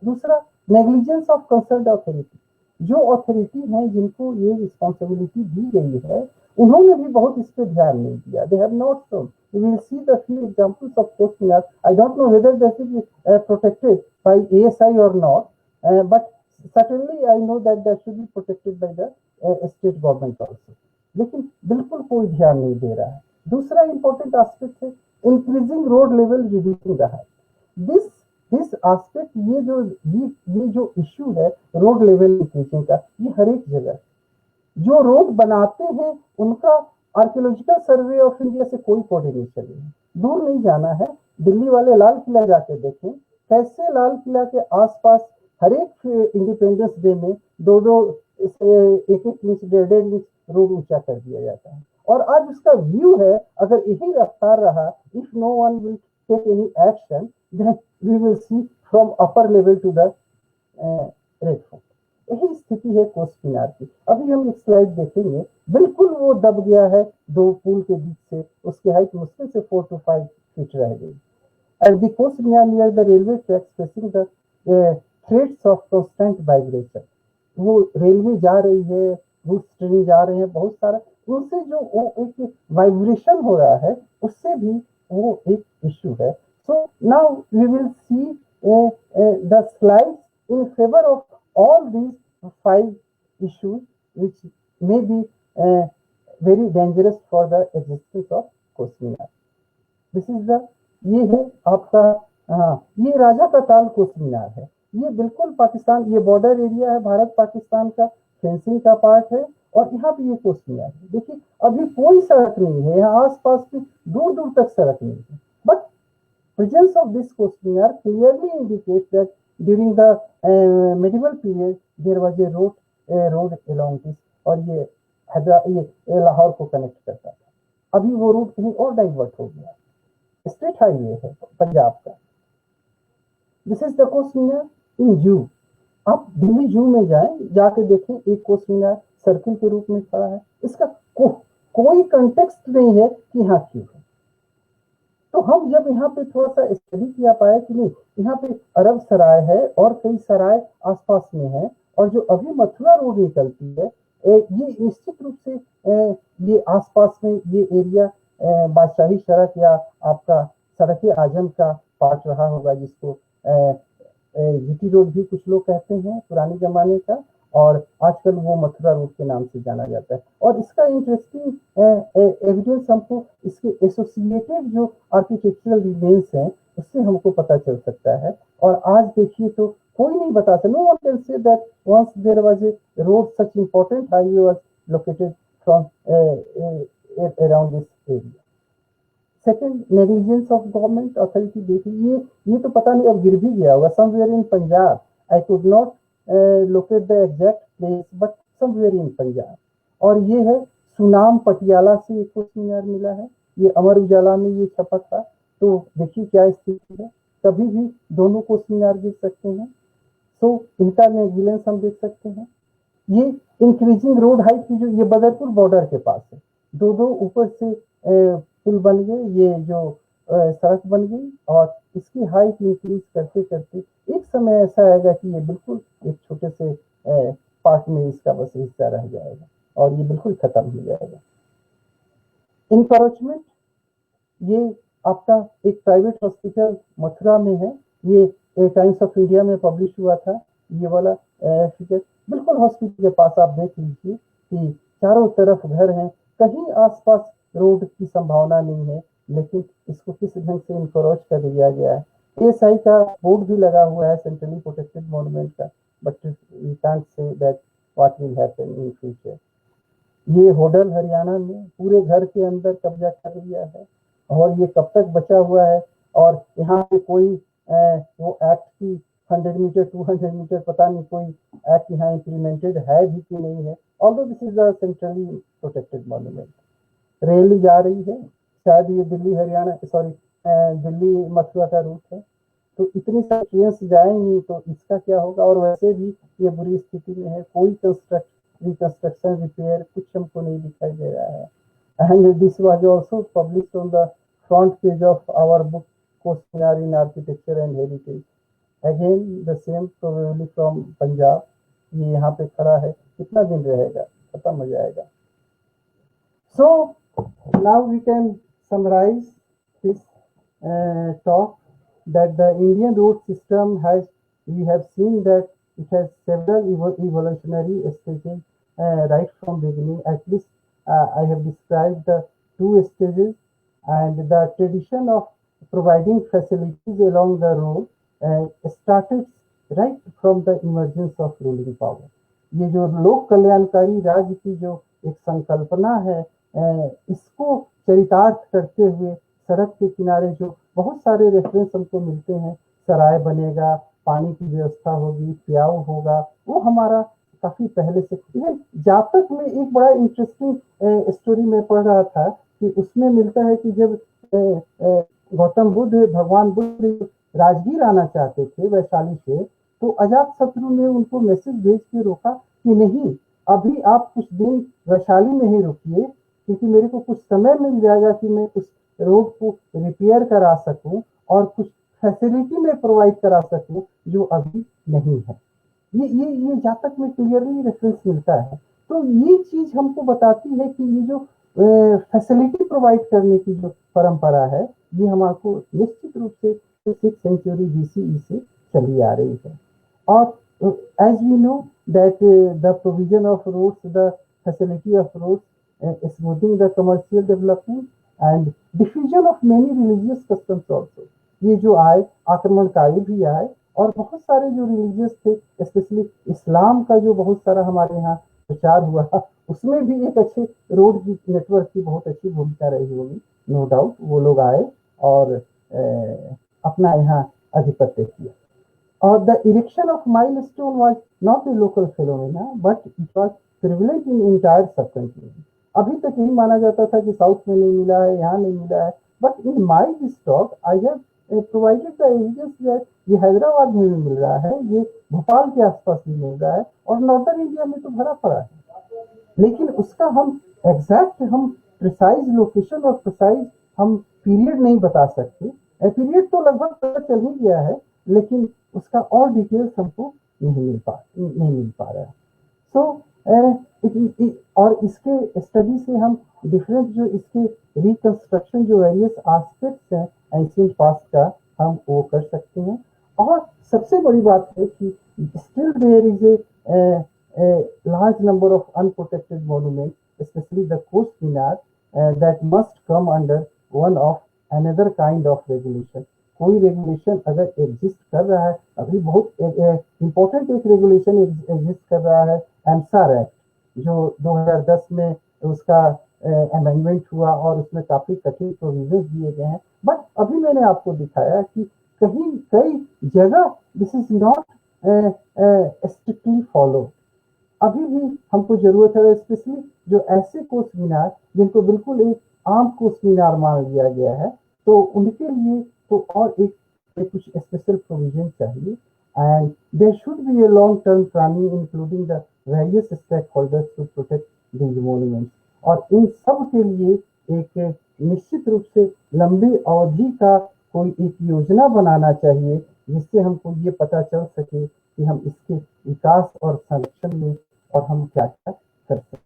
दूसरा, नेग्लिजेंस ऑफ कंसर्न्ड अथॉरिटी। जो अथॉरिटी है जिनको ये रिस्पॉन्सिबिलिटी दी गई है, उन्होंने भी बहुत इस पे ध्यान नहीं दिया। They have not shown. You will see the few examples of coast minars. I don't know whether that is protected by ASI or not, but certainly I know that that should be protected by the state government also. लेकिन बिल्कुल कोई ध्यान नहीं दे रहा है। दूसरा important aspect है increasing road level, reducing the height. This aspect, ये जो इश्यू है रोड लेवल इंक्रीजिंग का, ये हर एक जगह जो रोड बनाते हैं उनका आर्कियोलॉजिकल सर्वे ऑफ इंडिया से कोई कोऑर्डिनेशन नहीं। दूर नहीं जाना है, दिल्ली वाले लाल किला जाके देखें कैसे लाल किला के आसपास हर एक इंडिपेंडेंस डे में 2-2 1-1 इंच 1.5 इंच रोड ऊंचा कर दिया जाता है। और आज उसका व्यू है, अगर यही रफ्तार रहा, if no one will take any action, then we will see from upper level to the Red Fort. यही स्थिति है कोस मीनार की। अभी हम एक स्लाइड देखेंगे, बिल्कुल वो दब गया है दो पुल के बीच से, उसकी हाइट मुश्किल से 4 to 5 फीट रह गई। At the cos Minar near the railway tracks facing the threads of constant vibration. वो रेलवे जा रही है, गुड्स ट्रेन जा रहे हैं बहुत सारा, उनसे जो एक वाइब्रेशन हो रहा है, उससे भी वो एक इश्यू है। So now we will see the slides in favour of all these 5 issues which may be very dangerous for the existence of cos Minar. This is the, ये है आपका, ये राजा का ताल कोस मीनार है। ये बिल्कुल पाकिस्तान, ये बॉर्डर एरिया है भारत पाकिस्तान का, फेंसिंग का पार्ट है, और यहाँ पे ये कोस मीनार है। देखिए अभी कोई सड़क नहीं है यहाँ, आसपास में दूर दूर तक सड़क नहीं है, but presence of this coast Minar clearly indicates that during the medieval period there was a road along this, और ये लाहौर को कनेक्ट करता था। अभी वो रूट कहीं और डाइवर्ट हो गया, स्टेट हाईवे है पंजाब का। दिस इज द कोस्ट मीनार इन जू। आप दिल्ली जू में जाएं, जाके देखें, एक कोस्ट मीनार सर्किल के रूप में खड़ा है, इसका कोई कंटेक्स्ट नहीं है कि यहाँ क्यों है। तो हम जब यहाँ पे थोड़ा सा स्टडी किया पाया कि नहीं, यहाँ पे अरब सराय है और कई सराय आसपास में है, और जो अभी मथुरा रोड निकलती है, ये निश्चित रूप से ये आसपास में ये एरिया बादशाही सड़क या आपका सड़क आजम का पार्ट रहा होगा, जिसको जीटी रोड भी कुछ लोग कहते हैं पुराने जमाने का, और आजकल वो मथुरा रोड के नाम से जाना जाता है। और इसका इंटरेस्टिंग एविडेंस हमको इसके एसोसिएटेड जो आर्किटेक्चरल रिमेन्स हैं उससे हमको पता चल सकता है। और आज देखिए तो कोई नहीं बता सकता, no one can say that once there was a road such important highway was located from around this area. Second, negligence of government authority. देखिए ये तो पता नहीं अब गिर भी गया होगा, somewhere in Punjab. I could not locate the exact place, but somewhere in Punjab. और ये है सुनाम पटियाला से एक क्वेश्चन यार मिला है, ये अमर उजाला में ये छपा था। तो देखिए क्या स्थिति है, कभी भी दोनों क्वेश्चन यार गिर सकते हैं। सो इनका नेग्लिजेंस हम देख सकते हैं। ये इंक्रीजिंग रोड हाइट की, जो ये बदरपुर बॉर्डर के पास है, दो ऊपर से पुल बन गए, ये जो सड़क बन गई, और इसकी हाइट इंक्रीज करते करते एक समय ऐसा आएगा कि ये बिल्कुल एक छोटे से पार्ट में इसका बस हिस्सा रह जाएगा और ये बिल्कुल खत्म हो जाएगा। इंक्रोचमेंट, ये आपका एक प्राइवेट हॉस्पिटल मथुरा में है, ये टाइम्स ऑफ इंडिया में पब्लिश हुआ था। ये वाला फिगर बिल्कुल हॉस्पिटल के पास आप देख लीजिए कि चारों तरफ घर हैं, कहीं आसपास रोड की संभावना नहीं है, लेकिन इसको किस ढंग से इनक्रोच कर दिया गया है। एएसआई का बोर्ड भी लगा हुआ है, सेंट्रली प्रोटेक्टेड मॉन्यूमेंट का, but we can't say that what will happen in future. ये होडल हरियाणा में पूरे घर के अंदर कब्जा कर लिया है, और ये कब तक बचा हुआ है, और यहाँ पे कोई वो एक्ट की 100 मीटर 200 मीटर पता नहीं कोई एक्ट यहाँ इम्प्लीमेंटेड है भी कि नहीं है। Although this is a centrally protected monument. Rail जा रही है, शायद ये दिल्ली हरियाणा दिल्ली मथुरा का रूट है, तो इतनी सारी ट्रेन जाएंगी तो इसका क्या होगा। और वैसे भी ये बुरी स्थिति में है, कोई रिकंस्ट्रक्शन रिपेयर कुछ हमको नहीं दिखाई दे रहा है। And this was also published on the front page of our book questioner in architecture and heritage, again the same, probably from Punjab. ये यहाँ पे खड़ा है, कितना दिन रहेगा, खत्म हो जाएगा। So now we can summarize this talk that the Indian road system has, we have seen that it has several evolutionary stages right from beginning. At least I have described the 2 stages, and the tradition of providing facilities along the road started right from the emergence of ruling power. ये जो लोक कल्याणकारी राज्य की जो एक संकल्पना है, इसको चरितार्थ करते हुए सड़क के किनारे जो बहुत सारे रेफरेंस हमको मिलते हैं, सराय बनेगा, पानी की व्यवस्था होगी, प्याऊ होगा, वो हमारा काफी पहले से। इवन जातक में एक बड़ा इंटरेस्टिंग स्टोरी में पढ़ रहा था कि उसमें मिलता है कि जब गौतम बुद्ध, भगवान बुद्ध राजगीर आना चाहते थे वैशाली से, तो अजात शत्रु ने उनको मैसेज भेज के रोका कि नहीं, अभी आप कुछ दिन वैशाली में ही रुकिए, क्योंकि मेरे को कुछ समय मिल जाएगा कि मैं उस रोड को रिपेयर करा सकूं और कुछ फैसिलिटी में प्रोवाइड करा सकूं जो अभी नहीं है। ये जातक में क्लियरली रेफरेंस मिलता है। तो ये चीज हमको बताती है कि ये जो फैसिलिटी प्रोवाइड करने की जो परंपरा है, ये हमारे निश्चित रूप से 6th सेंचुरी BCE से चली आ रही है। और as we know that the provision of roads, the facility of roads, smoothing the commercial development and diffusion of many religious customs also. ये जो आए, आक्रमणकारी भी आए, और बहुत सारे जो रिलीजियस थे, स्पेशली इस्लाम का जो बहुत सारा हमारे यहाँ प्रचार हुआ, उसमें भी एक अच्छे रोड की नेटवर्क की बहुत अच्छी भूमिका रही होगी, नो डाउट। वो लोग आए और अपना यहाँ आधिपत्य किया। और the erection of milestone was not a local phenomena, but it was prevalent in entire subcontinent. अभी तक यही माना जाता था कि साउथ में नहीं मिला है, यहाँ नहीं मिला है, but in my this talk I have provided the evidence that ये हैदराबाद में भी मिल रहा है, ये भोपाल के आसपास भी मिल रहा है, और नॉर्दर्न इंडिया में तो भरा पड़ा है। लेकिन उसका हम एग्जैक्ट, हम प्रिसाइज लोकेशन और प्रिसाइज हम पीरियड नहीं बता सकते। पीरियड तो लगभग पता चल ही गया है, लेकिन उसका और डिटेल्स हमको नहीं मिल पा रहा है। सो और इसके स्टडी से हम डिफरेंट जो इसके रिकंस्ट्रक्शन जो वेरियस एस्पेक्ट्स हैं एंशिएंट पास्ट का, हम वो कर सकते हैं। और सबसे बड़ी बात है कि still there is a large number of unprotected monument, specially the kos minar, that must come under one of another kind of regulation. कोई रेगुलेशन अगर एग्जिस्ट कर रहा है, अभी बहुत इम्पोर्टेंट एक रेगुलेशन एग्जिस्ट कर रहा है, एमसार एक्ट, जो 2010 में उसका अमेंडमेंट हुआ और उसमें काफी कठिन प्रोविजन दिए गए हैं, बट अभी मैंने आपको दिखाया कि कहीं कई जगह this is not strictly follow. अभी भी हमको जरूरत है, स्पेशली जो ऐसे कोर्स मीनार जिनको बिल्कुल एक आम कोर्स मीनार मान लिया गया है, तो उनके लिए तो और एक कुछ स्पेशल प्रोविजन चाहिए। And there should be a long term planning including the various stakeholders to protect these monuments. और इन सब के लिए एक निश्चित रूप से लंबी अवधि का कोई एक योजना बनाना चाहिए, जिससे हमको ये पता चल सके कि हम इसके विकास और संरक्षण में और हम क्या क्या कर सकते हैं।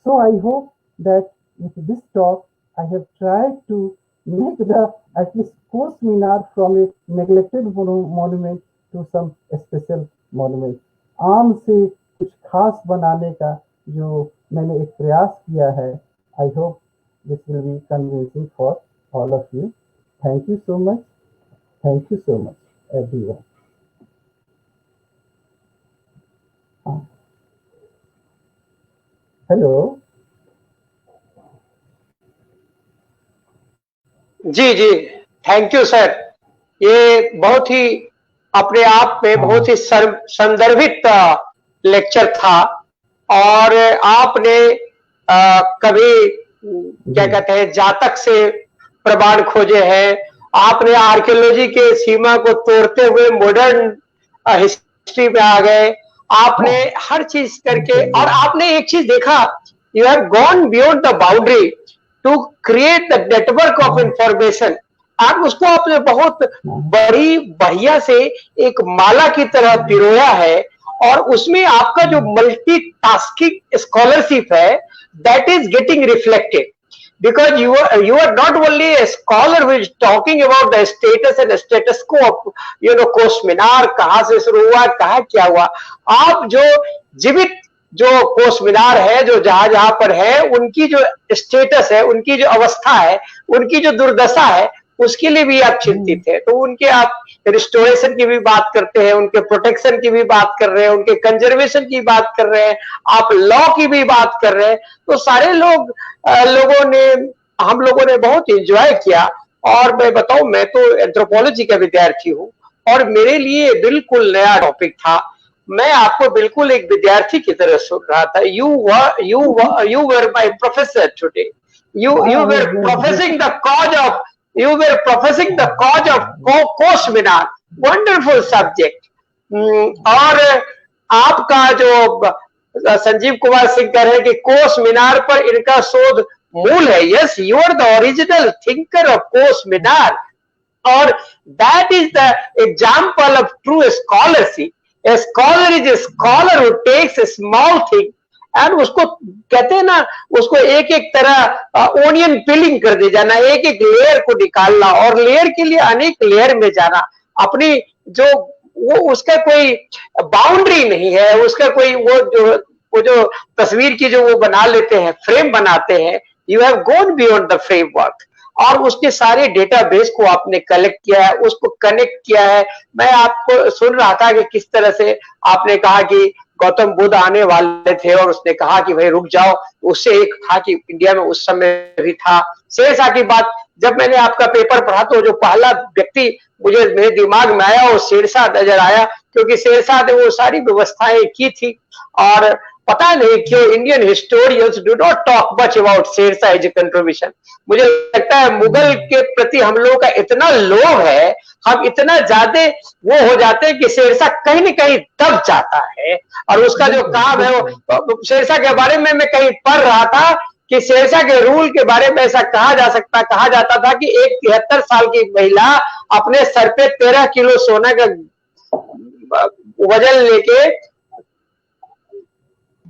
So I hope that with this talk I have tried to make the at least course minar from a neglected monument to some special monument। आम से कुछ खास बनाने का जो मैंने एक प्रयास किया है, I hope this will be convincing for all of you. Thank you so much, thank you so much everyone. Hello
जी जी, थैंक यू सर। ये बहुत ही अपने आप में बहुत ही संदर्भित लेक्चर था। और आपने कभी क्या कहते हैं जातक से प्रमाण खोजे हैं, आपने आर्कियोलॉजी के सीमा को तोड़ते हुए मॉडर्न हिस्ट्री में आ गए, आपने हर चीज करके, और आपने एक चीज देखा, you have gone beyond the boundary to create the network of information. आप उसको आपने बहुत बड़ी बढ़िया से एक माला की तरह पिरोया है, और उसमें आपका जो मल्टीटास्किंग स्कॉलरशिप है that is getting reflected, because you are not only a scholar who is talking about the status and status quo of कोस मीनार, कहां से शुरू हुआ, कहां क्या हुआ। आप जो जीवित जो कोस मीनार है, जो जहां जहां पर है, उनकी जो स्टेटस है, उनकी जो अवस्था है, उनकी जो दुर्दशा है, उसके लिए भी आप चिंतित है। तो उनके आप रिस्टोरेशन की भी बात करते हैं, उनके प्रोटेक्शन की भी बात कर रहे हैं, उनके कंजर्वेशन की बात कर रहे हैं, आप लॉ की भी बात कर रहे हैं। तो सारे हम लोगों ने बहुत एंजॉय किया। और मैं बताऊं, मैं तो एंथ्रोपोलॉजी का विद्यार्थी हूं और मेरे लिए बिल्कुल नया टॉपिक था। मैं आपको बिल्कुल एक विद्यार्थी की तरह सुन रहा था। You were my professor today. You were professing the cause of cos Minar. Wonderful subject. और आपका जो संजीव कुमार सिंह कह रहे हैं कि कोस मीनार पर इनका शोध मूल है। Yes, you are the original thinker of kos minar, और that is the example of true scholarship. A scholar is a scholar who takes a small thing and उसको कहते हैं ना, उसको एक एक तरह ओनियन पिलिंग कर दे जाना, एक एक लेयर को निकालना, और लेयर के लिए अनेक लेयर में जाना। अपनी जो वो उसका कोई बाउंड्री नहीं है, उसका कोई वो जो तस्वीर की जो वो बना लेते हैं, फ्रेम बनाते हैं। You have gone beyond the framework, और उसके सारे डेटाबेस को आपने कलेक्ट किया है, उसको कनेक्ट किया है। मैं आपको सुन रहा था कि किस तरह से आपने कहा कि गौतम बुद्ध आने वाले थे और उसने कहा कि भाई रुक जाओ। उससे एक था कि इंडिया में उस समय भी था शेरशाह की बात। जब मैंने आपका पेपर पढ़ा तो जो पहला व्यक्ति मेरे दिमाग में आया वो शेरशाह नजर आया, क्योंकि शेरशाह ने वो सारी व्यवस्थाएं की थी। और पता नहीं क्यों Indian historians do not talk much about Sher Shah as a contribution. मुझे लगता है मुगल के प्रति हम लोगों का इतना लोभ है, हम इतना ज्यादा वो हो जाते हैं कि शेरशाह कहीं न कहीं दब जाता है। और उसका जो काम है वो शेरशाह के बारे में मैं कहीं पढ़ रहा था कि शेरशाह के रूल के बारे में ऐसा कहा जाता था कि एक 73 साल की महिला अपने सर पे 13 किलो सोना का वजन लेके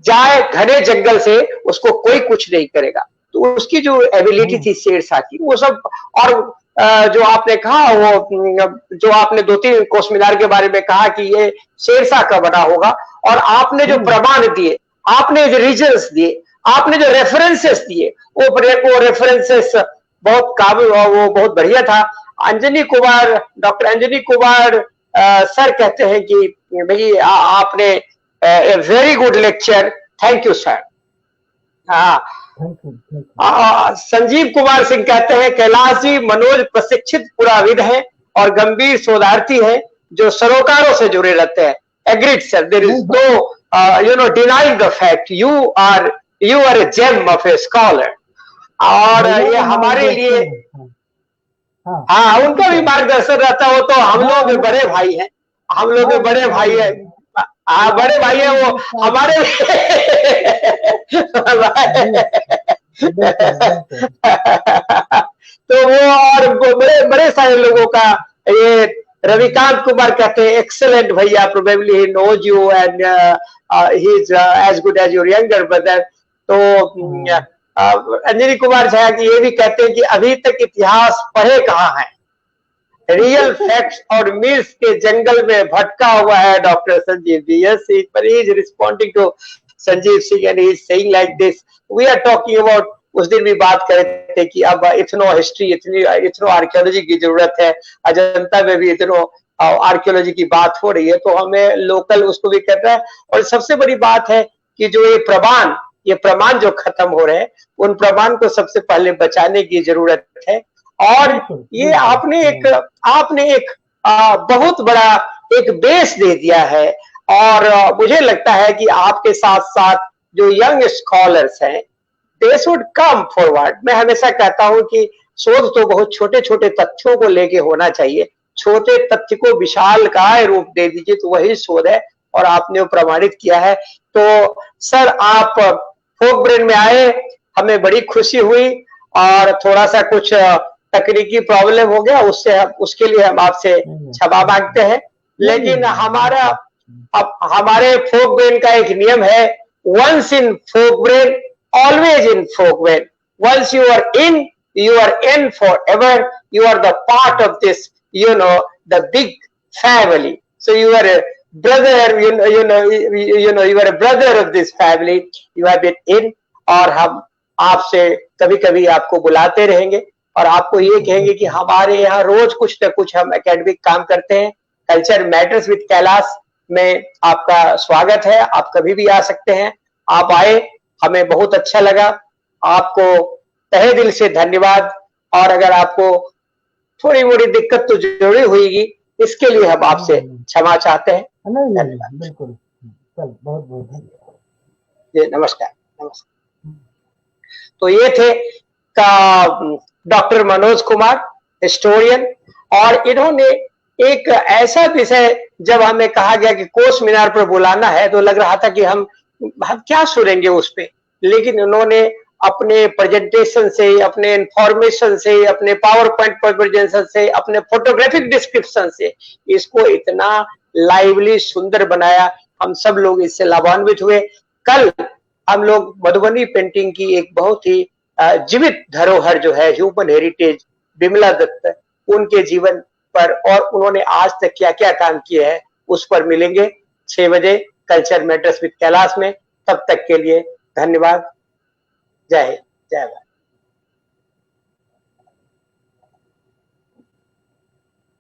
जाए घने जंगल से, उसको कोई कुछ नहीं करेगा। तो उसकी जो एबिलिटी थी शेरशाह की, वो सब। और जो आपने कहा वो जो आपने 2-3 कोस मीनार के बारे में कहा कि ये शेरशाह का बना होगा, और आपने जो प्रमाण दिए, आपने जो रीजन्स दिए, आपने जो रेफरेंसेस दिए, वो रेफरेंसेस बहुत काबिल, वो बहुत बढ़िया था। डॉक्टर अंजनी कुमार सर कहते हैं कि भाई आपने a very good lecture, thank you sir। हाँ, संजीव कुमार सिंह कहते हैं, कैलाश जी मनोज प्रशिक्षित पुराविद हैं और गंभीर शोधार्थी हैं जो सरोकारों से जुड़े रहते हैं। Agreed sir, there is no denying the fact, you are a gem of a scholar. और ये हमारे लिए, हाँ, उनका भी मार्गदर्शन रहता हो, तो हम लोग बड़े भाई हैं, हम लोग बड़े भाई हैं, हाँ बड़े भाई है वो हमारे तो वो और बड़े बड़े सारे लोगों का, ये रविकांत कुमार कहते हैं एक्सेलेंट भैया, probably he knows you and he is as good as your younger brother. तो अंजनी कुमार झा की ये भी कहते हैं कि अभी तक इतिहास पढ़े कहाँ है, रियल फैक्ट्स और मिर्स के जंगल में भटका हुआ है doctor Sanjeev ji. Yes, he is responding to Sanjeev Singh and he is saying like this, we are talking about, उस दिन भी बात कर रहे थे कि अब इथनो हिस्ट्री, इथनो आर्कियोलॉजी की जरूरत है, अजंता में भी इथनो आर्कियोलॉजी की बात हो रही है, तो हमें लोकल उसको भी करना है। और सबसे बड़ी बात है कि जो ये प्रमाण जो खत्म हो रहे हैं, उन प्रमाण को सबसे पहले बचाने की जरूरत है। और ये आपने एक बहुत बड़ा एक बेस दे दिया है, और मुझे लगता है कि आपके साथ साथ जो यंग स्कॉलर्स हैं, दे शुड कम फॉरवर्ड। मैं हमेशा कहता हूं कि शोध तो बहुत छोटे छोटे तथ्यों को लेके होना चाहिए, छोटे तथ्य को विशालकाय रूप दे दीजिए, तो वही शोध है, और आपने वो प्रमाणित किया है। तो सर, आप फोक ब्रेन में आए, हमें बड़ी खुशी हुई, और थोड़ा सा कुछ तकनीकी प्रॉब्लम हो गया, उसके लिए हम आपसे क्षमा मांगते हैं। लेकिन हमारे फोक ब्रेन का एक नियम है, once in folk brain always in folk brain, once you are in forever, you are the part of this, the big family, so you are a brother, you are a brother of this family, you have been in। और हम आपसे कभी कभी आपको बुलाते रहेंगे, और आपको ये कहेंगे कि हमारे यहाँ रोज कुछ न कुछ हम एकेडमिक काम करते हैं। कल्चर मैटर्स विद कैलाश में आपका स्वागत है, आप कभी भी आ सकते हैं। आप आए, हमें बहुत अच्छा लगा, आपको तहे दिल से धन्यवाद। और अगर आपको थोड़ी मोड़ी दिक्कत तो जरूर हुई, इसके लिए हम आपसे क्षमा चाहते हैं।
नहीं, बिल्कुल, बहुत बहुत
धन्यवाद। नमस्कार। तो ये थे डॉक्टर मनोज कुमार, हिस्टोरियन, और इन्होंने एक ऐसा विषय, जब हमें कहा गया कि कोस मीनार पर बुलाना है, तो लग रहा था कि हम क्या सुनेंगे उस पे, लेकिन उन्होंने अपने प्रेजेंटेशन से, अपने इंफॉर्मेशन से, अपने पावर पॉइंट प्रेजेंटेशन से, अपने फोटोग्राफिक डिस्क्रिप्शन से इसको इतना लाइवली सुंदर बनाया, हम सब लोग इससे लाभान्वित हुए। कल हम लोग मधुबनी पेंटिंग की एक बहुत ही जीवित धरोहर जो है, ह्यूमन हेरिटेज, बिमला दत्त, उनके जीवन पर और उन्होंने आज तक क्या क्या काम किए हैं, उस पर मिलेंगे 6 बजे कल्चर मैटर्स विद कैलाश में। तब तक के लिए धन्यवाद। जय हिंद, जय भारत।